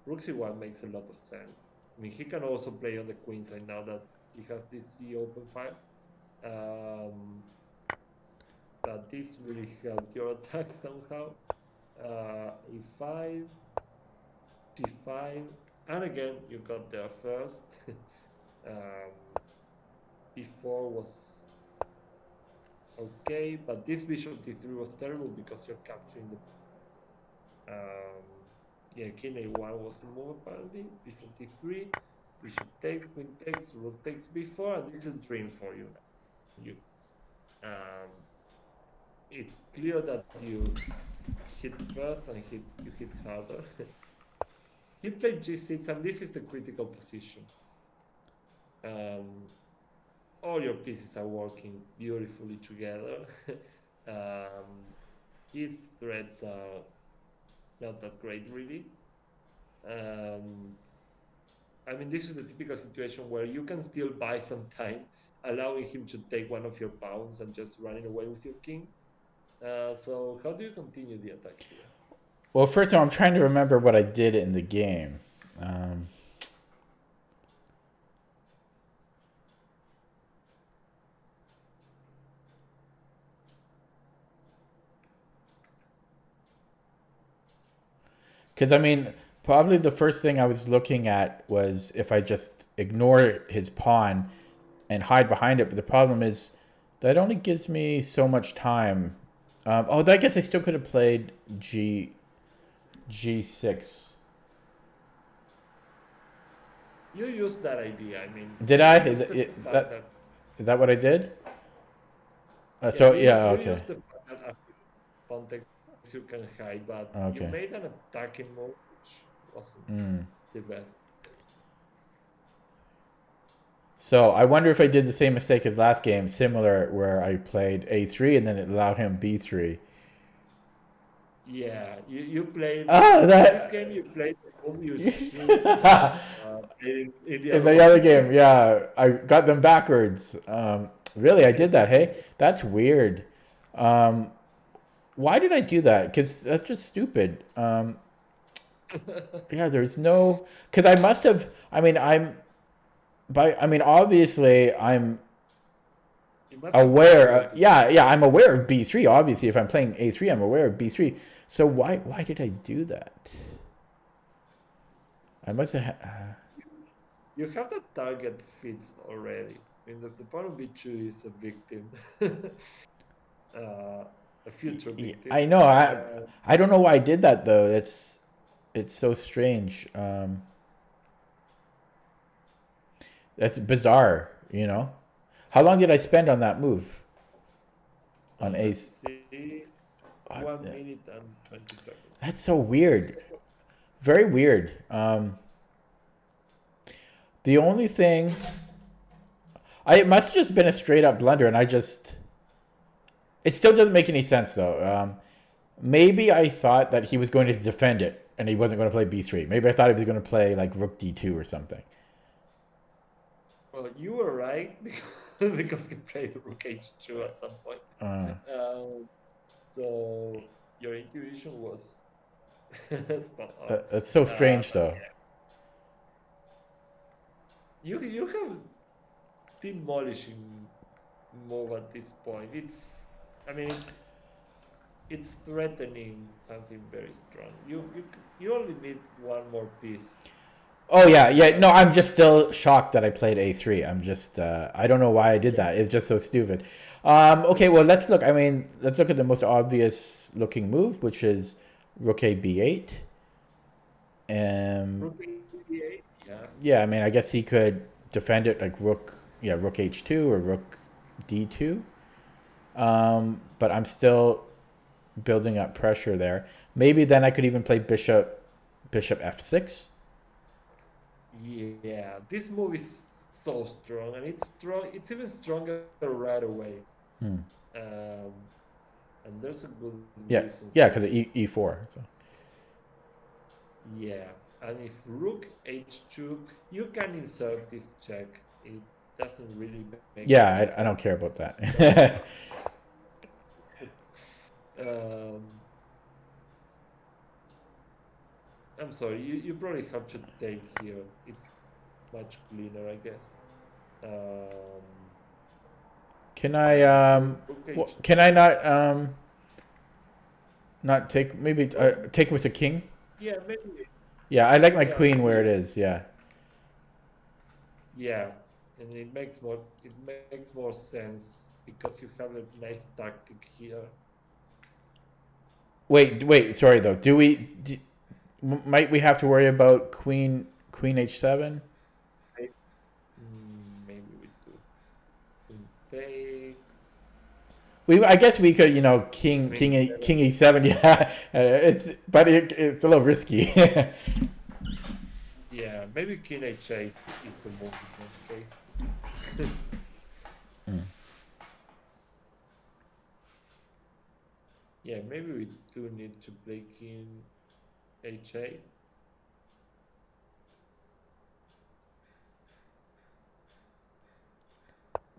Rook c1 makes a lot of sense. I mean, he can also play on the queen side now that he has this c open file. But this really helped your attack somehow. e5, d5, and again you got there first. e4 was okay, but this bishop d3 was terrible because you're capturing the. Yeah, king a1 was the move apparently. Bishop d3, bishop takes, queen takes, rook takes b4, and this is a dream for you. It's clear that you hit first and you hit harder. He played g6, and this is the critical position. All your pieces are working beautifully together. His threats are not that great, really. I mean, this is the typical situation where you can still buy some time allowing him to take one of your pawns and just running away with your king. So how do you continue the attack here? Well, first of all, I'm trying to remember what I did in the game. Because, I mean, probably the first thing I was looking at was if I just ignore his pawn and hide behind it. But the problem is that only gives me so much time. I guess I still could have played G6. You used that idea. I mean, Did I? Is that what I did? you Okay. used the fact that after context you can hide, but you Okay. made an attacking move, which wasn't the best. So I wonder if I did the same mistake as last game, similar, where I played A3 and then it allowed him B3. Yeah, you played. This game you played the move you should in the other game, yeah, I got them backwards. Really, I did that. Hey, that's weird. Why did I do that? Because that's just stupid. Yeah, there's no. Because I must have. I mean, obviously, I'm aware. I'm aware of B3. Obviously, if I'm playing A3, I'm aware of B3. So why did I do that? I must have. You have the target fixed already. I mean, the pawn of B2 is a victim, a future victim. I know. I don't know why I did that though. It's so strange. That's bizarre. You know. How long did I spend on that move? On ace. 1 minute and 20 seconds. That's so weird. Very weird. The only thing, it must have just been a straight up blunder, and it still doesn't make any sense though. Maybe I thought that he was going to defend it, and he wasn't going to play B3. Maybe I thought he was going to play like Rook D2 or something. Well, you were right because he played Rook H2 at some point. So your intuition was spot on. It's so strange though. You have demolishing move at this point. It's threatening something very strong. You only need one more piece. Oh yeah. No, I'm just still shocked that I played A3. I'm just I don't know why I did that. It's just so stupid. Okay, well let's look. Let's look at the most obvious looking move, which is Rook A B8. Rook A8. Yeah, I guess he could defend it like Rook H2 or Rook D2. But I'm still building up pressure there. Maybe then I could even play Bishop F6. Yeah, this move is so strong, and it's even stronger right away. And there's a good reason. Yeah, because of E4. So. Yeah, and if Rook H2, you can insert this check. It doesn't really make. Yeah, I don't care about that. I'm sorry, you probably have to take here. It's much cleaner, I guess. Can I not take, maybe take it with a king? Yeah, maybe. Yeah, I like my queen where it is. Yeah. Yeah, and it makes more sense because you have a nice tactic here. Wait, sorry though. Might we have to worry about queen H7? Maybe we do. Queen takes. I guess we could, king E7. Yeah, it's a little risky. Yeah, maybe king H8 is the move in that case. Yeah, maybe we do need to play king H8.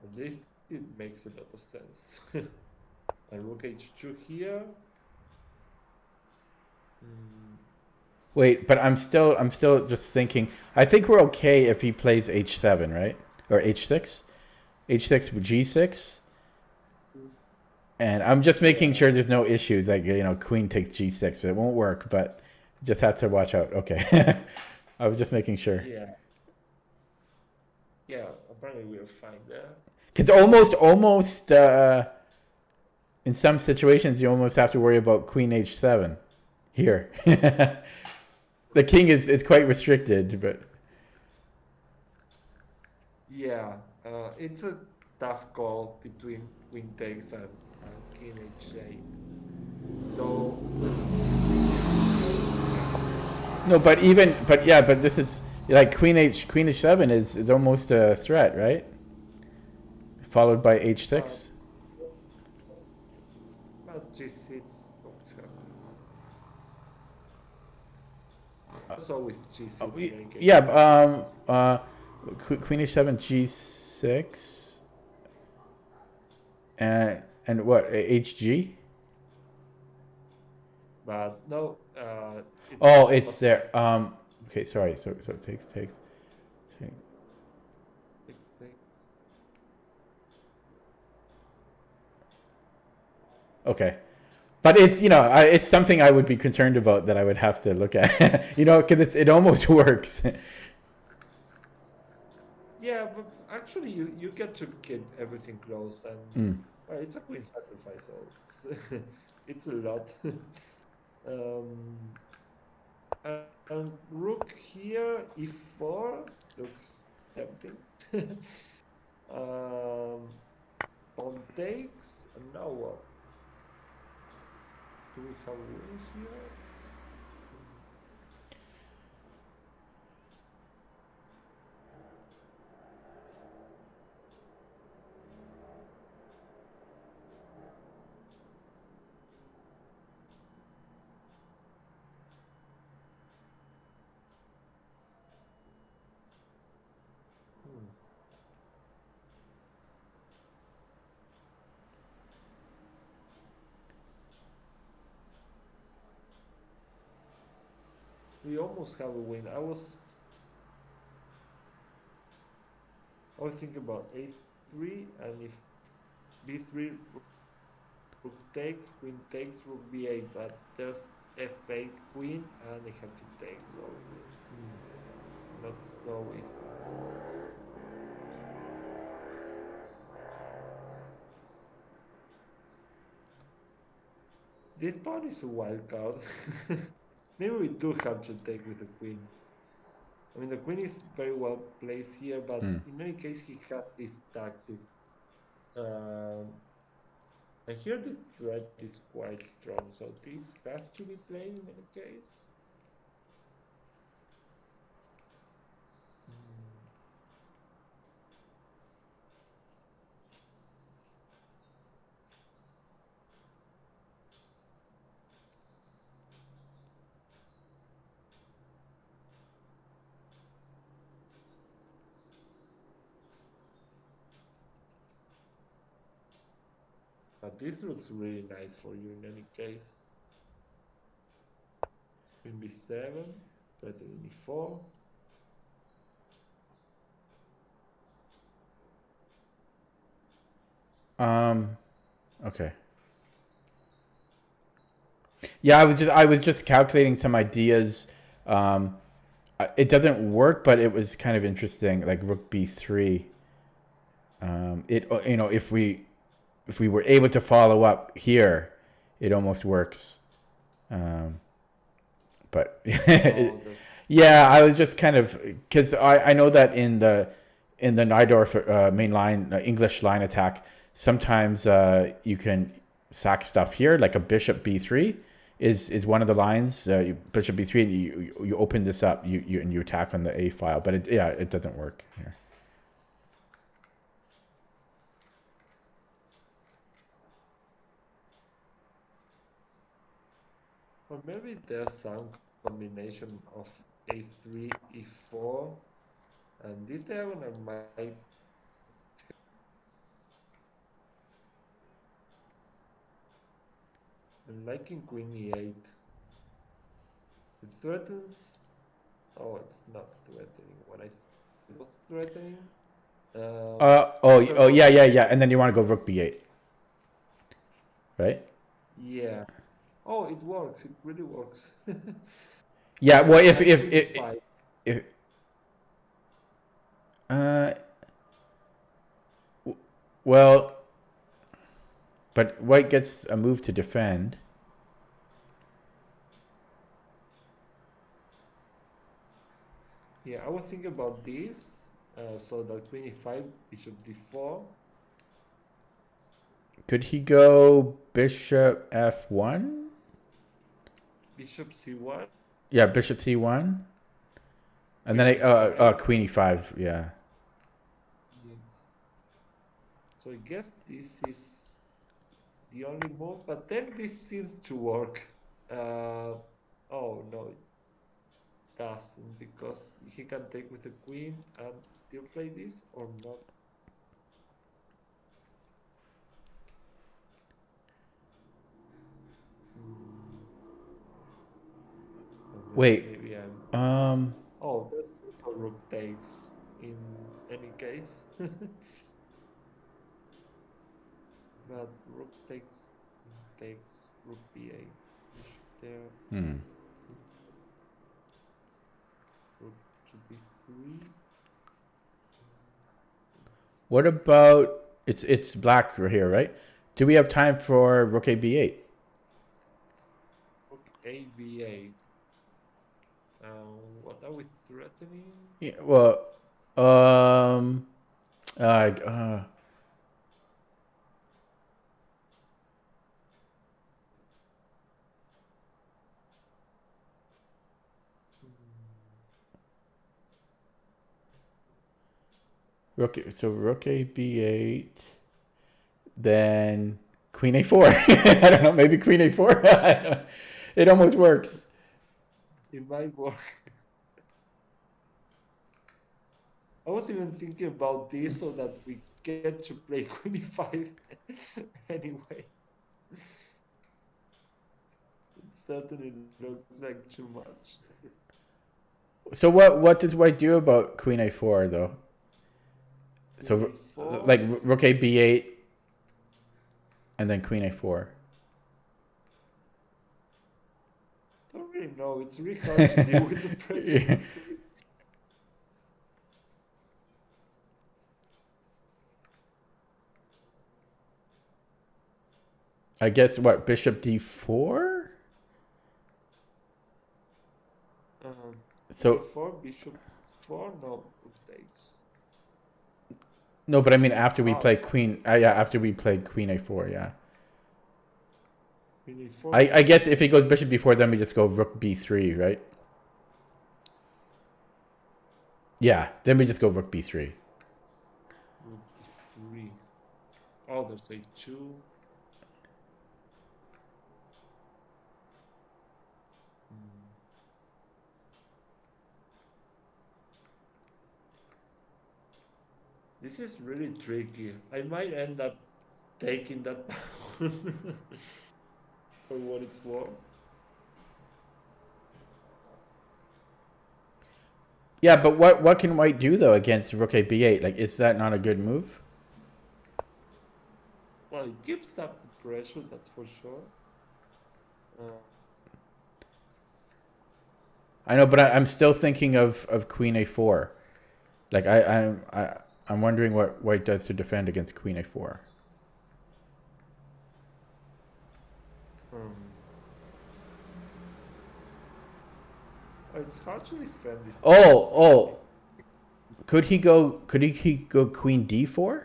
At least it makes a lot of sense. And rook h2 here. Wait, but I'm still just thinking. I think we're okay if he plays h7, right? Or h6, h6 g6. And I'm just making sure there's no issues, like, queen takes g6. It won't work, but just have to watch out. Okay. I was just making sure. Yeah. Yeah, apparently we're fine there. Because almost, in some situations, you almost have to worry about queen h7 here. The king is quite restricted, but... Yeah, it's a tough call between queen takes and king h8. Though... No, but this is... Like, queen h7 is almost a threat, right? Followed by h6. Well, g6 always happens. It's always g6. Yeah, queen h7, g6, and what, hg? But no, it's there. Okay, sorry. So it takes. It takes. Okay, but it's it's something I would be concerned about, that I would have to look at, because it almost works. Yeah, but actually you get to keep everything close, and it's a queen sacrifice, so it's a lot. And rook here, e4 looks tempting. Pawn takes, and now what? Do we have a win here? We almost have a win. I was thinking about a3, and if b3, rook takes, queen takes, rook b8, but there's f8 queen, and they have to take, so not so easy. This pawn is a wild card. Maybe we do have to take with the queen. I mean, the queen is very well placed here, but in any case, he has this tactic. And here this threat is quite strong, so this has to be played in any case. But this looks really nice for you in any case. Queen b7, better than e4. Okay. Yeah, I was just calculating some ideas. It doesn't work, but it was kind of interesting. Like rook b3. If we were able to follow up here, it almost works. But yeah, I was just kind of, because I know that in the Najdorf main line English line attack, sometimes you can sack stuff here, like a bishop b3 is one of the lines. Bishop b3, and you open this up, you attack on the a file, but it doesn't work here. Or maybe there's some combination of a3, e4, and this diagonal might I'm liking queen e8. It threatens. Oh, it's not threatening what I thought it was threatening. Oh, yeah. And then you want to go rook b8, right? Yeah. Oh, it works. It really works. Yeah. Well, F5. if uh, well, but white gets a move to defend. Yeah, I was thinking about this. So that queen e5, bishop d4. Could he go bishop f1? Bishop c1. Yeah, bishop c1. And Queen then e5. queen e5, yeah. So I guess this is the only move, but then this seems to work. Oh no, it doesn't, because he can take with a queen and still play this or not. Wait. Maybe Oh, that's also rook takes in any case. But rook takes rook b8. Bishop there. Rook to d3. What about it's black right here, right? Do we have time for rook a b8? Rook a b8. What are we threatening? Yeah, well, rook a b8, then queen a4. I don't know, maybe queen a4. It almost works. It might work. I was even thinking about this so that we get to play queen e5 anyway. It certainly looks like too much. So what does white do about queen a4 though? So A4. like rook a b8 and then queen a4. Don't really know. It's really hard to deal with the pressure. I guess what, bishop d4? So d4, bishop 4, no, rook takes. No, but I mean after we play queen. Yeah, after we play queen a4. Yeah. Queen a4. I guess if he goes bishop d4, then we just go rook b3, right? Yeah, then we just go rook b3. Rook b3. Oh, there's a2. This is really tricky. I might end up taking that for what it's worth. Yeah, but what can white do though against rook a b8? Like, is that not a good move? Well, it keeps up the pressure, that's for sure. I know, but I'm still thinking of queen a4. Like I'm wondering what white does to defend against queen a4. It's hard to defend this. Oh. Could he go queen d4?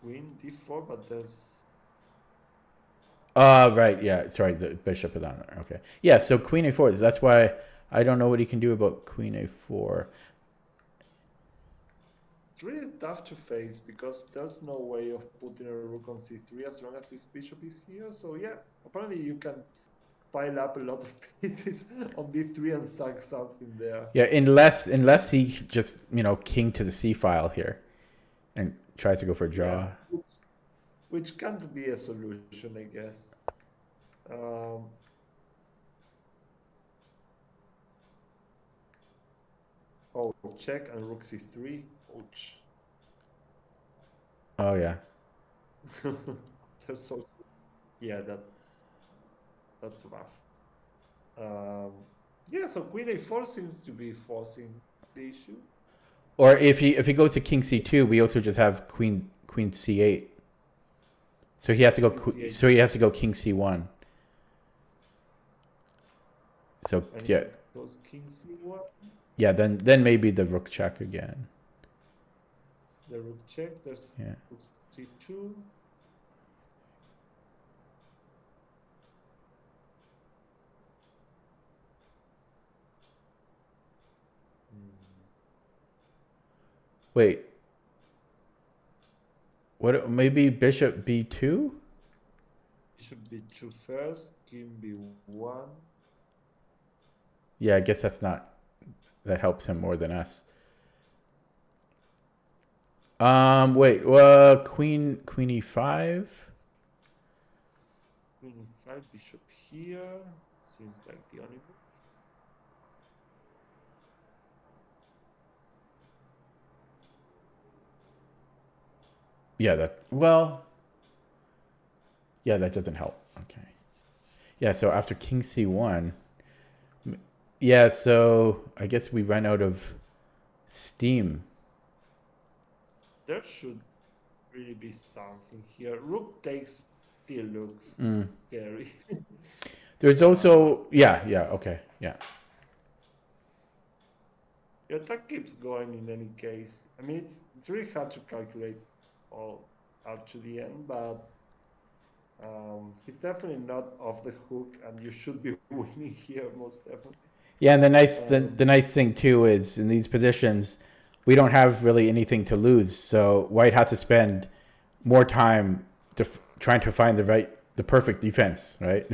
Queen d4, but there's... Right, yeah. Sorry, the bishop is on there. Okay. Yeah, so queen a4. That's why I don't know what he can do about queen a4. It's really tough to face because there's no way of putting a rook on c3 as long as this bishop is here. So yeah, apparently you can pile up a lot of pieces on b3 and stack something there. Yeah, unless he just, king to the c file here and tries to go for a draw. Yeah. which can't be a solution, I guess. Oh, check and rook c3. Ouch. Oh yeah. That's so. Yeah, that's rough. Yeah, so queen a4 seems to be forcing the issue. Or if he goes to king c2, we also just have queen c8. So he has to go. So he has to go king c1. So and yeah. Goes king c1. Yeah, then maybe the rook check again. The rook check. There's rook c2. Wait. What? Maybe bishop b2? Bishop b2 first, king b1. Yeah, I guess that helps him more than us. Wait, queen e5? Queen e5, bishop here. Seems like the only move. Yeah, that doesn't help. Okay. Yeah, so after king c1, yeah, so I guess we ran out of steam. There should really be something here. Rook takes still looks scary. There's also okay. Yeah. Your attack keeps going in any case. I mean, it's really hard to calculate all out to the end, but he's definitely not off the hook, and you should be winning here most definitely. Yeah, and the nice thing too is in these positions, we don't have really anything to lose. So White has to spend more time trying to find the perfect defense, right?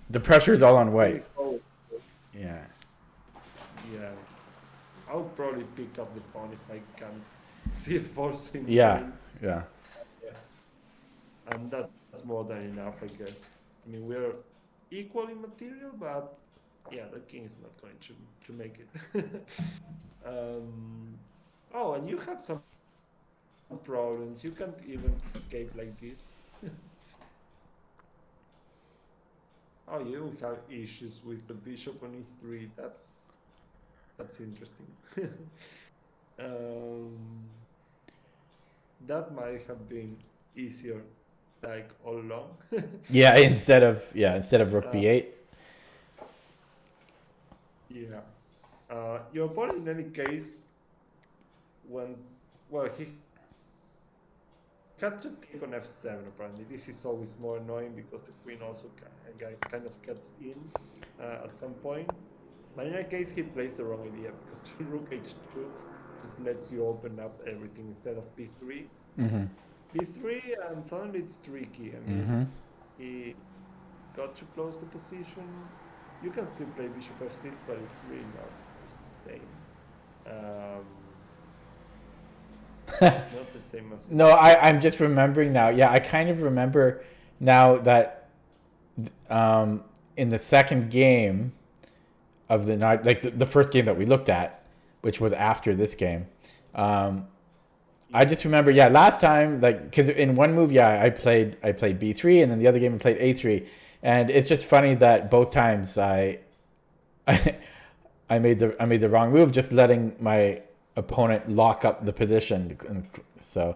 The pressure is all on White. Yeah. Yeah. I'll probably pick up the pawn if I can still force him. Yeah. And that's more than enough, I guess. I mean, we're equal in material, but yeah, the king is not going to make it. Oh, and you had some problems. You can't even escape like this. Oh, you have issues with the bishop on e3. That's interesting. That might have been easier, like all along. Yeah, instead of rook b8. Yeah. Your opponent, in any case, he had to take on f7 apparently. This is always more annoying because the queen also kind of gets in at some point. But in any case, he plays the wrong idea because rook h2 just lets you open up everything instead of b3. b3, and suddenly it's tricky. I mean, he got to close the position. You can still play bishop f6, but it's really not the same. It's not the same as... No, I'm just remembering now. Yeah, I kind of remember now that in the second game of the night, like the first game that we looked at, which was after this game, I just remember, last time, like, because in one move, I played b3, and then the other game I played a3, and it's just funny that both times I made the wrong move, just letting my opponent lock up the position. And so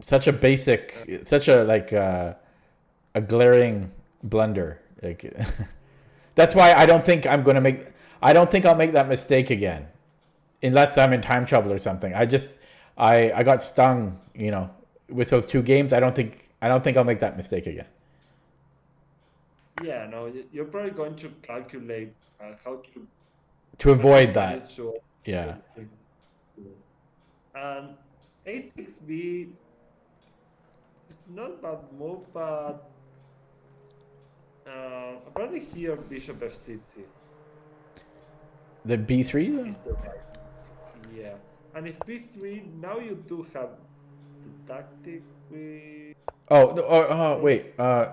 such a basic, such a a glaring blunder. Like that's why I don't think I'll make that mistake again, unless I'm in time trouble or something. I got stung, with those two games. I don't think I'll make that mistake again. Yeah, no, you're probably going to calculate how to avoid that. Yeah. And a6b is not a bad move, but apparently here bishop f6 is the b3. Is the right. Yeah, and if b3, now you do have tactic we... Wait. I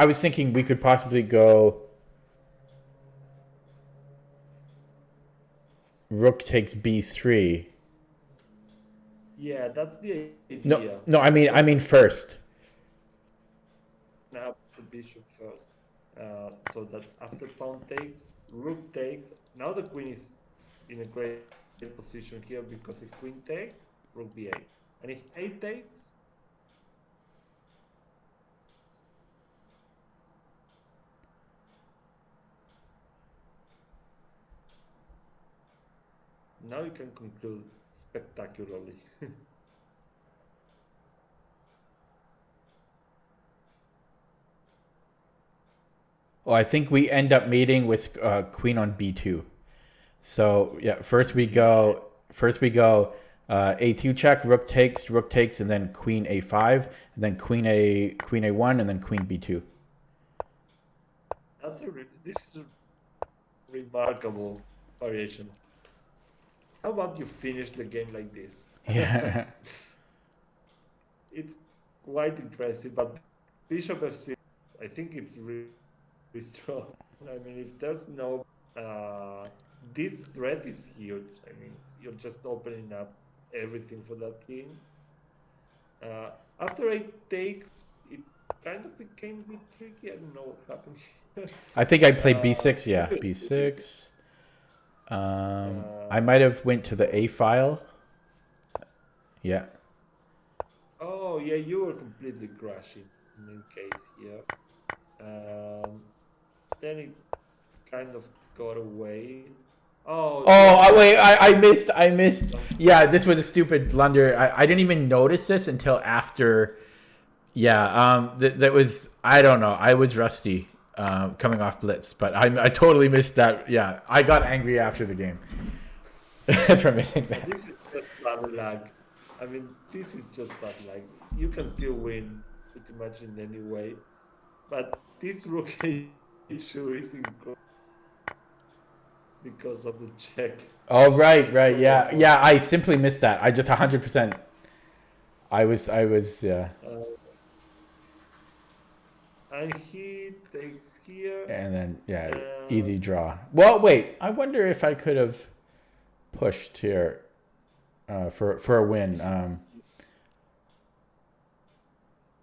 was thinking we could possibly go rook takes b3. Yeah, that's the No, idea. no, I mean first. Now the bishop first. So that after pawn takes, rook takes. Now the queen is in a great position here because if queen takes, rook b8. And if a takes, now you can conclude spectacularly. Oh, I think we end up meeting with queen on b2. So yeah, first we go a2 check, rook takes, and then queen a5, and then queen a1, and then queen b2. This is a remarkable variation. How about you finish the game like this? Yeah. It's quite impressive, but bishop f6, I think it's really strong. I mean, if there's no... this threat is huge. I mean, you're just opening up everything for that king. After it takes, it kind of became a bit tricky. I don't know what happened here. I think I played b6, yeah, b6. I might have went to the a file. Yeah. Oh, yeah, you were completely crashing in case here. Then it kind of got away. Wait, I missed. Yeah, this was a stupid blunder. I didn't even notice this until after. Yeah, that was, I don't know. I was rusty coming off blitz, but I totally missed that. Yeah, I got angry after the game for missing that. This is just bad luck. I mean, this is just bad luck. You can still win pretty much in any way, but this rook issue is in because of the check. Oh, right, yeah. I simply missed that. I just 100%. I was, yeah. And he takes here. And then, yeah, easy draw. Well, wait. I wonder if I could have pushed here for a win.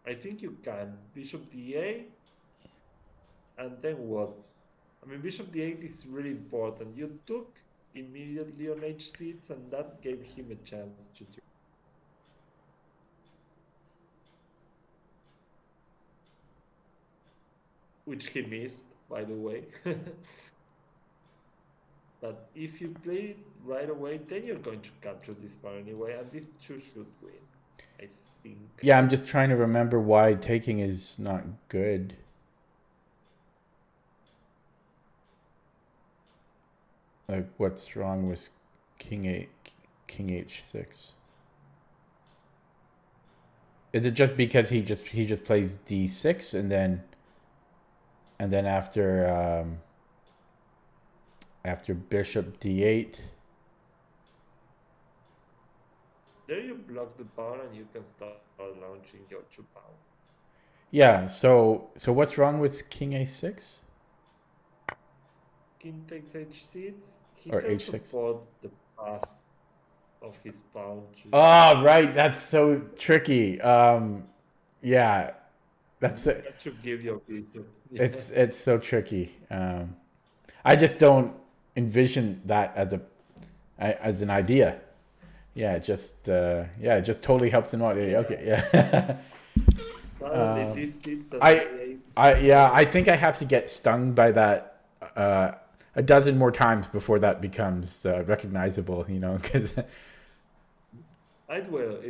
I think you can. Bishop d8. And then what? I mean, bishop d8 is really important. You took immediately on h6, and that gave him a chance to do. Which he missed, by the way. But if you play it right away, then you're going to capture this pawn anyway, and these two should win, I think. Yeah, I'm just trying to remember why taking is not good. Like, what's wrong with king h6? Is it just because he just plays d6 and then after bishop d8? There you block the pawn and you can start launching your 2 pawn. Yeah, so what's wrong with king a6? King takes h6. He Or can h6. support the path of his pawn. Oh, right, that's so tricky. Yeah, that's it. To give your bishop. Yeah. It's so tricky. I just don't envision that as an idea. Yeah, it just totally helps him out. Yeah. Okay, yeah. I think I have to get stung by that a dozen more times before that becomes recognizable. You know, because it will.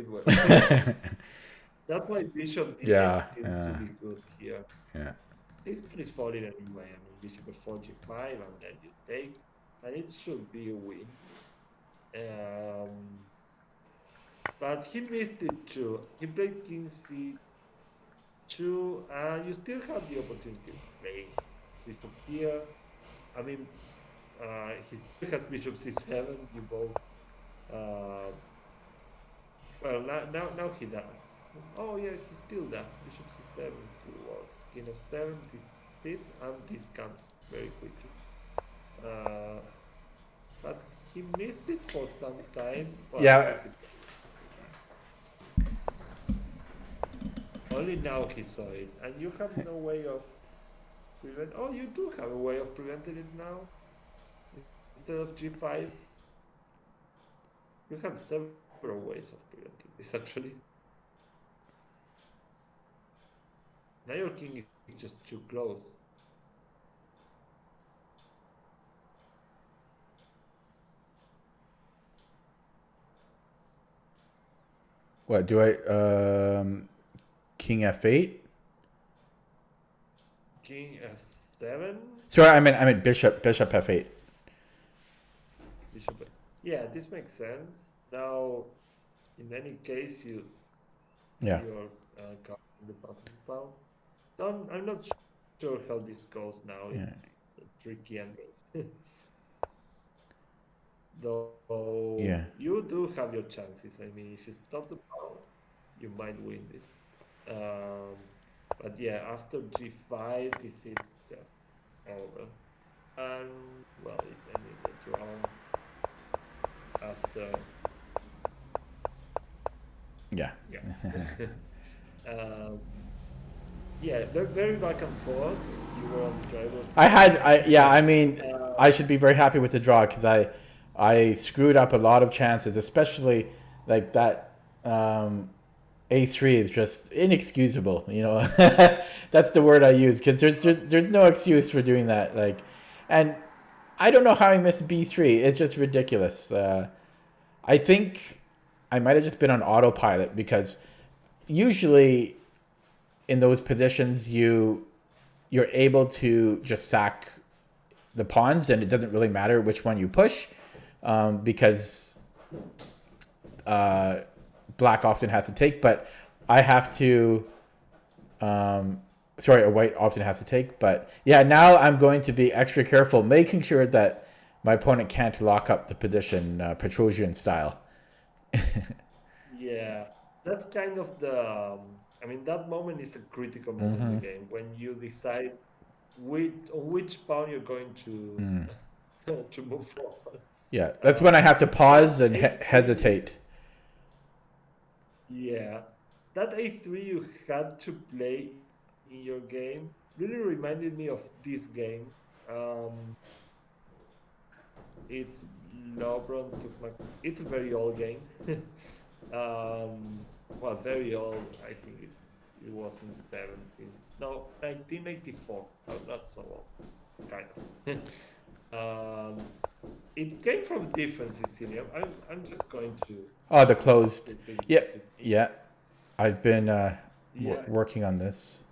That's why bishop d8 seems to be good here. Yeah. This one is falling anyway. I mean, bishop f4 g5, and then you take, and it should be a win. But he missed it too. He played king c2, and you still have the opportunity of playing bishop here. I mean, he still has bishop c7. You both now he does. Oh yeah, he still does. Bishop c7 still works. King f7, this hits, and this comes very quickly. But he missed it for some time. Well, Yeah. Only now he saw it, and you have no way of prevent. Oh, you do have a way of preventing it now. Instead of g5, you have several ways of preventing this actually. Now your king is just too close. What do I? King f8. King f7. Sorry, I meant bishop f8. Bishop. Yeah, this makes sense. Now, in any case, you're covering the pawn. So I'm not sure how this goes now. Yeah. It's a tricky angle. Though you do have your chances. I mean, if you stop the pawn, you might win this. But yeah, after g5, this is just over. And well, it ended the draw after. Yeah. Yeah, very back and forth. You were on the driver's side. I mean, I should be very happy with the draw because I screwed up a lot of chances, especially like that a3 is just inexcusable. You know, that's the word I use because there's no excuse for doing that. Like, and I don't know how I missed b3. It's just ridiculous. I think I might have just been on autopilot because usually in those positions you're able to just sack the pawns and it doesn't really matter which one you push because black often has to take, but I have to or white often has to take. But yeah, now I'm going to be extra careful, making sure that my opponent can't lock up the position Petrosian style. Yeah, that's kind of the I mean, that moment is a critical moment in the game when you decide on which pawn you're going to to move forward. Yeah, that's when I have to pause and hesitate. Yeah, that a3 you had to play in your game really reminded me of this game. It's LeBron took my. It's a very old game. Well, very old. I think it was in the 70s. No, 1984. No, not so old. Kind of. It came from different Sicilian. I'm just going to. Oh, the closed. Yeah. I've been working on this.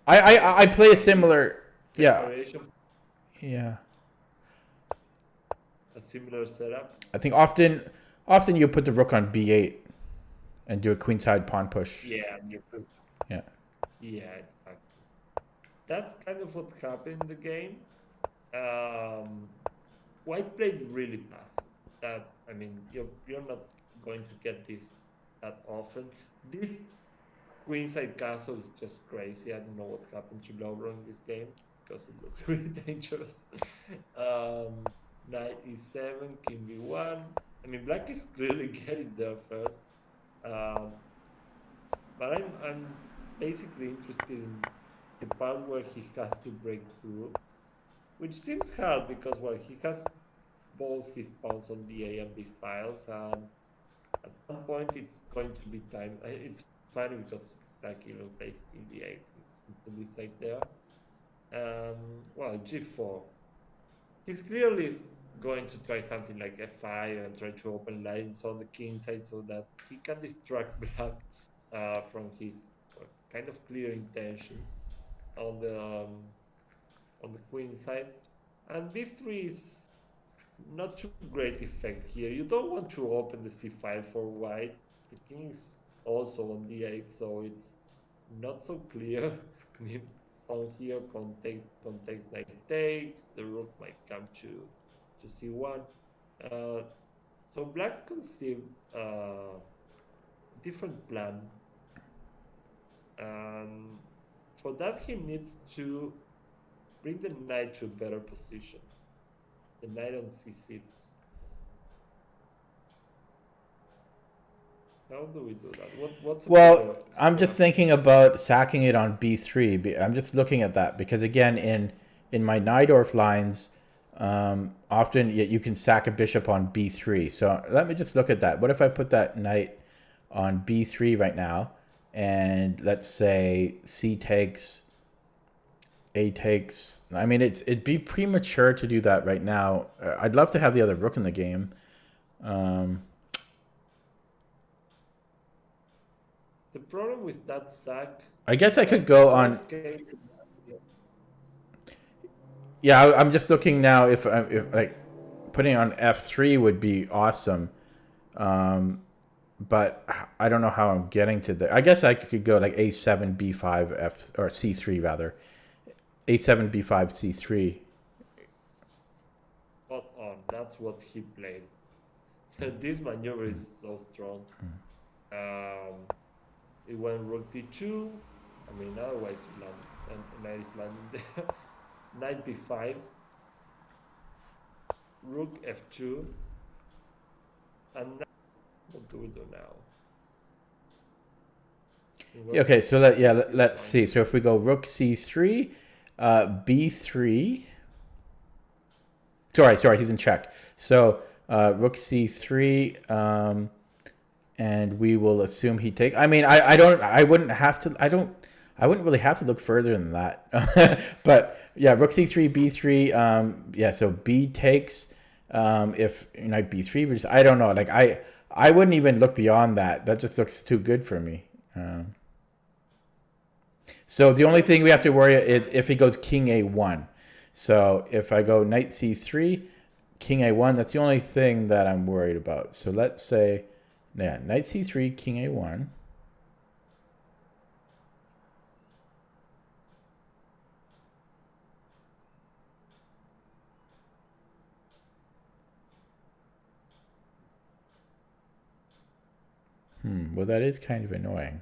I play a similar. Yeah. A similar setup. I think often you put the rook on b8 and do a queenside pawn push. Yeah. Yeah, exactly. That's kind of what happened in the game. White played really fast. I mean, you're not going to get this that often. This queenside castle is just crazy. I don't know what happened to LeBron in this game because it looks really dangerous. Knight e7, king b1. I mean, black is clearly getting there first. But I'm basically interested in the part where he has to break through, which seems hard because, well, he has both his pawns on the A and B files, and at some point it's going to be time. It's funny because black plays in the 8 is the mistake there. Well, g4. He's clearly going to try something like f5 and try to open lines on the king side so that he can distract black from his kind of clear intentions on the queen side. And b3 is not too great effect here. You don't want to open the c5 for white. The king is also on d8, so it's not so clear. On here, pawn takes, knight takes. The rook might come to c1. So black conceived a different plan, and for that he needs to bring the knight to a better position. The knight on c6. How do we do that? What's a Well, I'm just thinking about sacking it on b3. I'm just looking at that because again, in my Najdorf lines, often you can sack a bishop on b3. So let me just look at that. What if I put that knight on b3 right now, and let's say c takes, a takes. I mean, it'd be premature to do that right now. I'd love to have the other rook in the game. The problem with that sack, I guess I could go on. Yeah, I'm just looking now if like putting on f3 would be awesome, but I don't know how I'm getting to there. I guess I could go like a7 b5 f or c3 rather, a7 b5 c3. Spot on. That's what he played. This maneuver is so strong. It went rook d2. I mean, otherwise knight is landing there. Knight b5. Rook f2. And now, what do we do now? Okay, so let's see. So if we go rook c3, b3. Sorry, he's in check. So rook c3, and we will assume he takes. I mean, I wouldn't really have to look further than that. But yeah, rook c3, b3. Yeah, so b takes. If knight b3, which I don't know. Like I wouldn't even look beyond that. That just looks too good for me. So the only thing we have to worry is if he goes king a1. So if I go knight c3, king a1, that's the only thing that I'm worried about. So let's say, yeah, knight c3, king a1. Well, that is kind of annoying.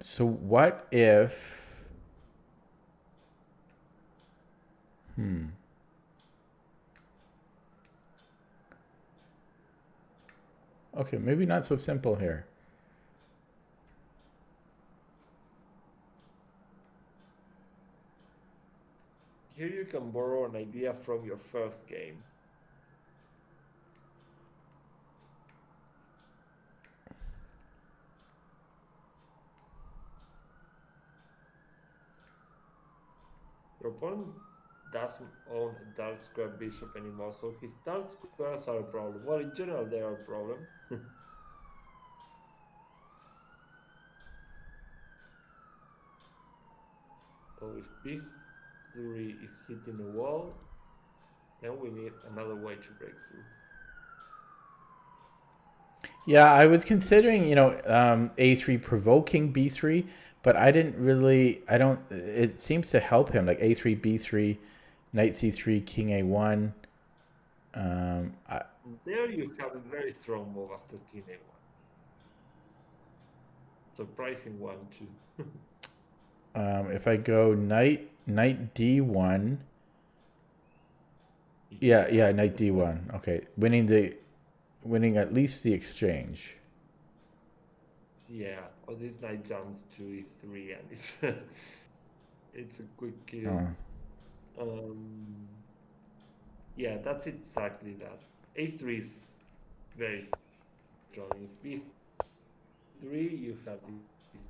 So what if... Okay, maybe not so simple here. Here you can borrow an idea from your first game. Your opponent doesn't own a dark square bishop anymore, so his dark squares are a problem. Well, in general, they are a problem. So if b3 is hitting the wall, then we need another way to break through. Yeah, I was considering, a3 provoking b3, but I didn't really, it seems to help him, like a3, b3, knight c3, king a1. There you have a very strong move after king a1. Surprising one, too. If I go knight d1. Yeah, knight d1. Okay, winning at least the exchange. Yeah, or this knight jumps to e3 and it's a quick kill. Yeah, that's exactly that. a3 is very strong. If b3, you have this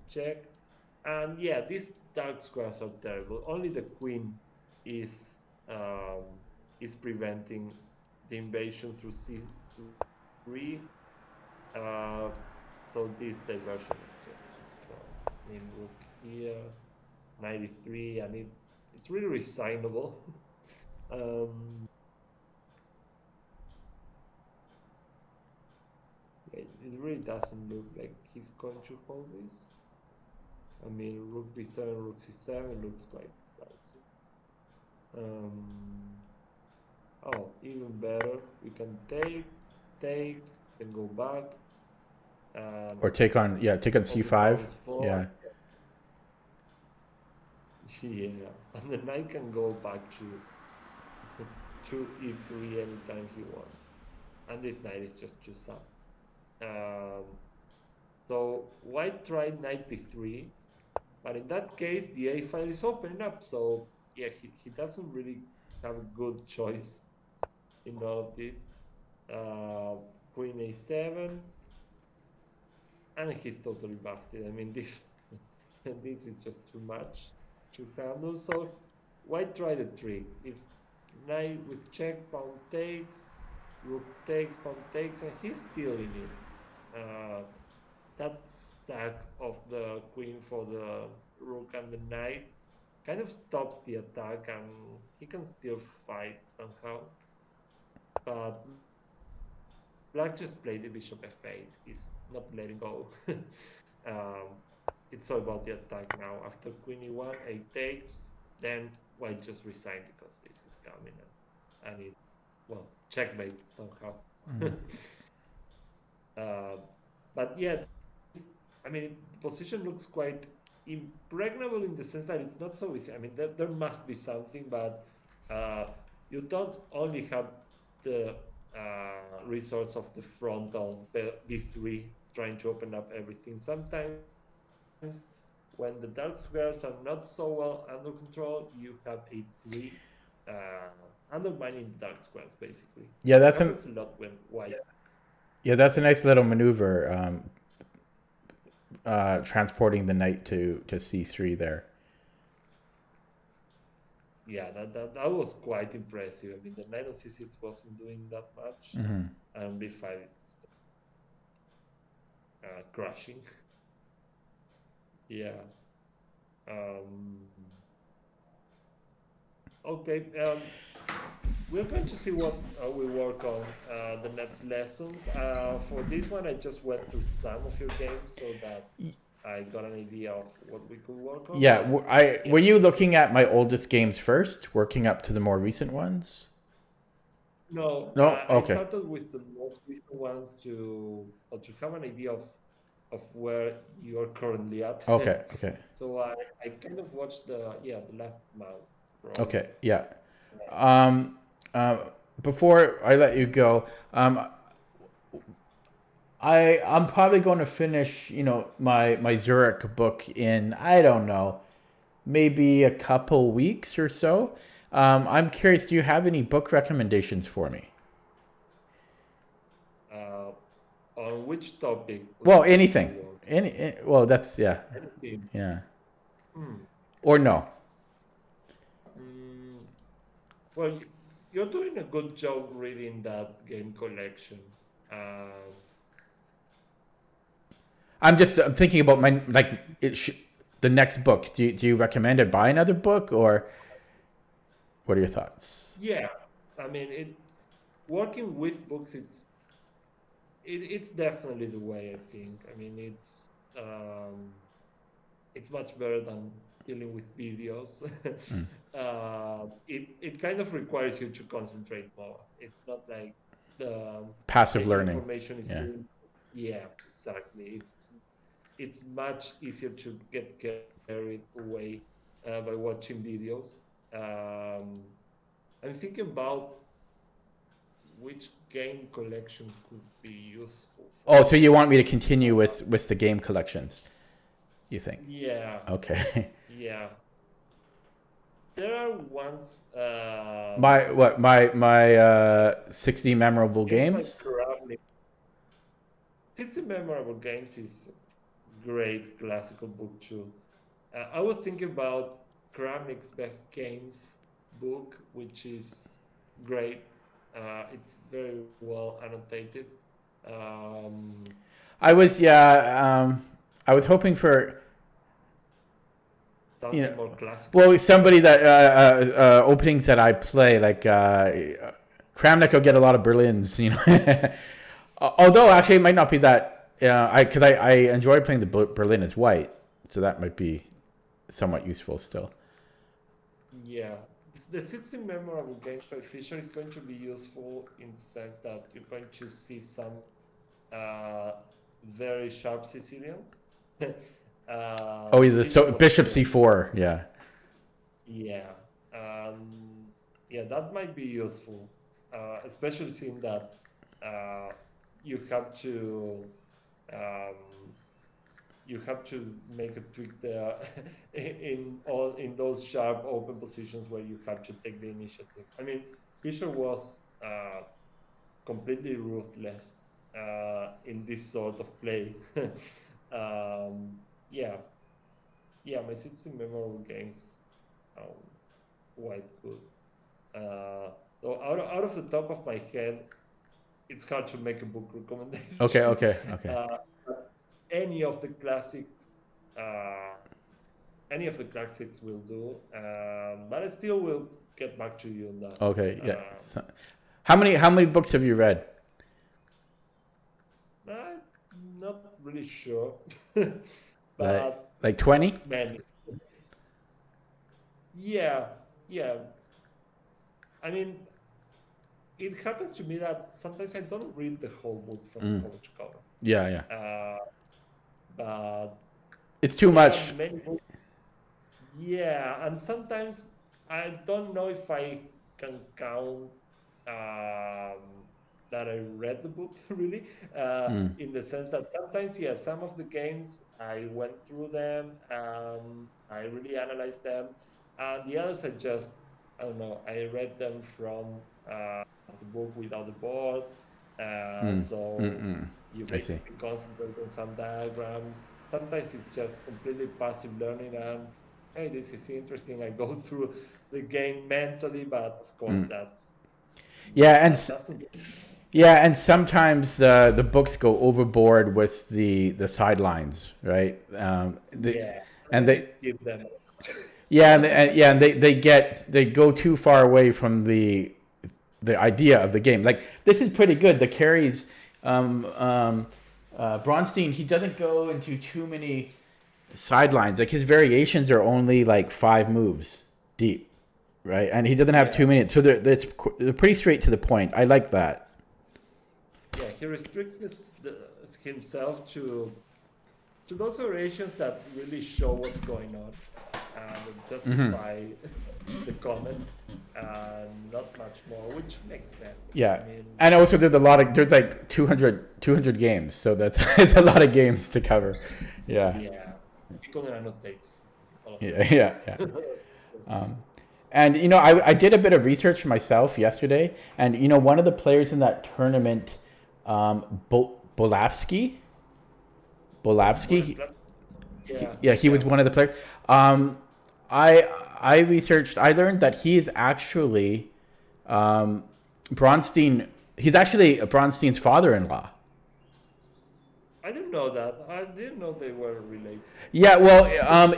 check. And yeah, these dark squares are terrible. Only the queen is preventing the invasion through c3. So this diversion is just too strong. I mean, rook here, 93, and it's really resignable. it really doesn't look like he's going to hold this. I mean, rook b7, rook c7 looks quite decisive. Oh, even better. We can take, then go back. Or take on c5. Yeah. Yeah, and the knight can go back to e3 anytime he wants. And this knight is just too sad. So white tried knight b3, but in that case the a file is opening up. So yeah, he doesn't really have a good choice in all of this. Queen a7, and he's totally busted. I mean, this is just too much to handle. So white tried a trick. If knight with check, pawn takes, rook takes, pawn takes, and he's still in it. That stack of the queen for the rook and the knight kind of stops the attack, and he can still fight somehow. But black just played the bishop f8. He's not letting go. It's all about the attack now. After queen e1, a takes, then white just resigned because this is coming, and it, well, checkmate somehow. But yeah, I mean, the position looks quite impregnable in the sense that it's not so easy. I mean, there must be something, but you don't only have the resource of the frontal b3 trying to open up everything. Sometimes when the dark squares are not so well under control, you have a3 undermining the dark squares, basically. Yeah, that's a lot when white. Yeah, that's a nice little maneuver, transporting the knight to c3 there. Yeah, that was quite impressive. I mean, the knight on c6 wasn't doing that much, and b5 it's crashing. Yeah. Okay. We're going to see what we work on the next lessons. For this one, I just went through some of your games so that I got an idea of what we could work on. Yeah, were you looking at my oldest games first, working up to the more recent ones? No. Okay. I started with the most recent ones to have an idea of where you are currently at. Okay. So I kind of watched the last month. Probably. Okay. Yeah. Before I let you go, I'm probably going to finish, my Zurich book in, I don't know, maybe a couple weeks or so. I'm curious, do you have any book recommendations for me? On which topic? Well, anything. Well, that's Anything. Yeah. Or no. Well, you're doing a good job reading that game collection. I'm thinking about the next book. Do you recommend I buy another book, or what are your thoughts? Yeah, I mean, working with books, it's definitely the way, I think. I mean, it's much better than dealing with videos. It kind of requires you to concentrate more. It's not like the passive learning information is exactly. It's much easier to get carried away by watching videos. I'm thinking about which game collection could be useful. So you want me to continue with the game collections, you think? Yeah. Okay. Yeah. There are ones. My 60 memorable games. 60 memorable games is great classical book too. I was thinking about Kramnik's Best Games book, which is great. It's very well annotated. I was hoping for something more classical. Well, somebody that openings that I play, like Kramnik will get a lot of Berlins, Although actually it might not be that. I enjoy playing the Berlin as white, so that might be somewhat useful still. Yeah, the 16 memorable games by Fischer is going to be useful in the sense that you're going to see some very sharp Sicilians. Bishop c4, yeah. Yeah, yeah, that might be useful, especially seeing that you have to make a tweak there in those sharp open positions where you have to take the initiative. I mean, Fischer was completely ruthless in this sort of play. Yeah, my 16 memorable games, quite good. So out of the top of my head, it's hard to make a book recommendation. Okay. Any of the classics will do, but I still will get back to you on that. Okay, yeah. So, how many books have you read? I'm not really sure, but like 20? Many. Yeah. I mean, it happens to me that sometimes I don't read the whole book from cover to cover. Yeah. But it's too much. Many books. Yeah, and sometimes I don't know if I can count that I read the book really, in the sense that sometimes, some of the games I went through them, I really analyzed them, and the others I don't know, I read them from the book without the board, so you basically concentrate on some diagrams. Sometimes it's just completely passive learning, and hey, this is interesting. I go through the game mentally, but of course that's and sometimes the books go overboard with the sidelines, right? They go too far away from the idea of the game. Like, this is pretty good. The carries, Bronstein, he doesn't go into too many sidelines. Like, his variations are only like 5 moves deep, right? And he doesn't have too many, so they're pretty straight to the point. I like that. Yeah, he restricts himself to those variations that really show what's going on and justify the comments, and not much more, which makes sense. Yeah, I mean, and also there's like 200 games, so it's a lot of games to cover. Yeah. Yeah, you can annotate. Yeah. And I did a bit of research myself yesterday, and one of the players in that tournament, Bolavsky. He was one of the players. I researched. I learned that he is actually Bronstein. He's actually Bronstein's father-in-law. I didn't know that. I didn't know they were related. Yeah, well,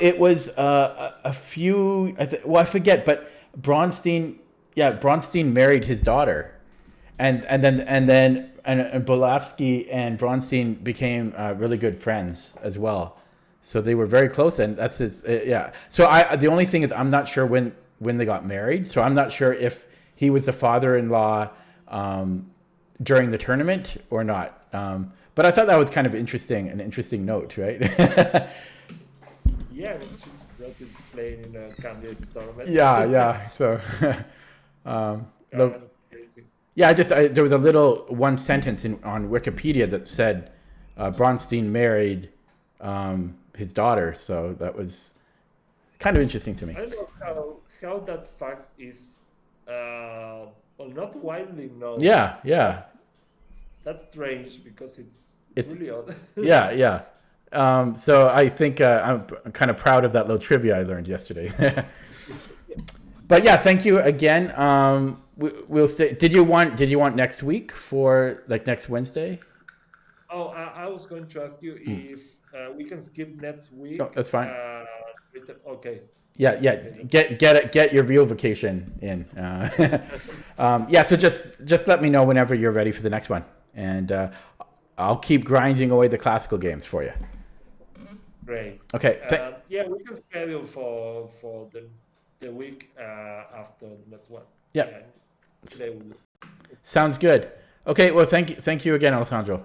it was a few. I forget, but Bronstein married his daughter, and then Bolavsky and Bronstein became really good friends as well. So they were very close, and that's his. So the only thing is, I'm not sure when they got married. So I'm not sure if he was the father-in-law during the tournament or not. But I thought that was kind of an interesting note, right? Yeah, that is playing in a candidates tournament. Yeah. So, there was a little one sentence on Wikipedia that said Bronstein married his daughter, so that was kind of interesting to me. I don't know how that fact is not widely known. Yeah. That's strange because it's really odd. Yeah. So I think I'm kind of proud of that little trivia I learned yesterday. But yeah, thank you again. We'll stay. Did you want next week for next Wednesday? Oh, I was going to ask you if we can skip next week. Oh, that's fine. Okay. Yeah. Get your real vacation in. So just let me know whenever you're ready for the next one, and I'll keep grinding away the classical games for you. Great. Okay. Yeah, we can schedule for the week after the next one. Yeah. Today Sounds good. Okay. Well, thank you again, Alessandro.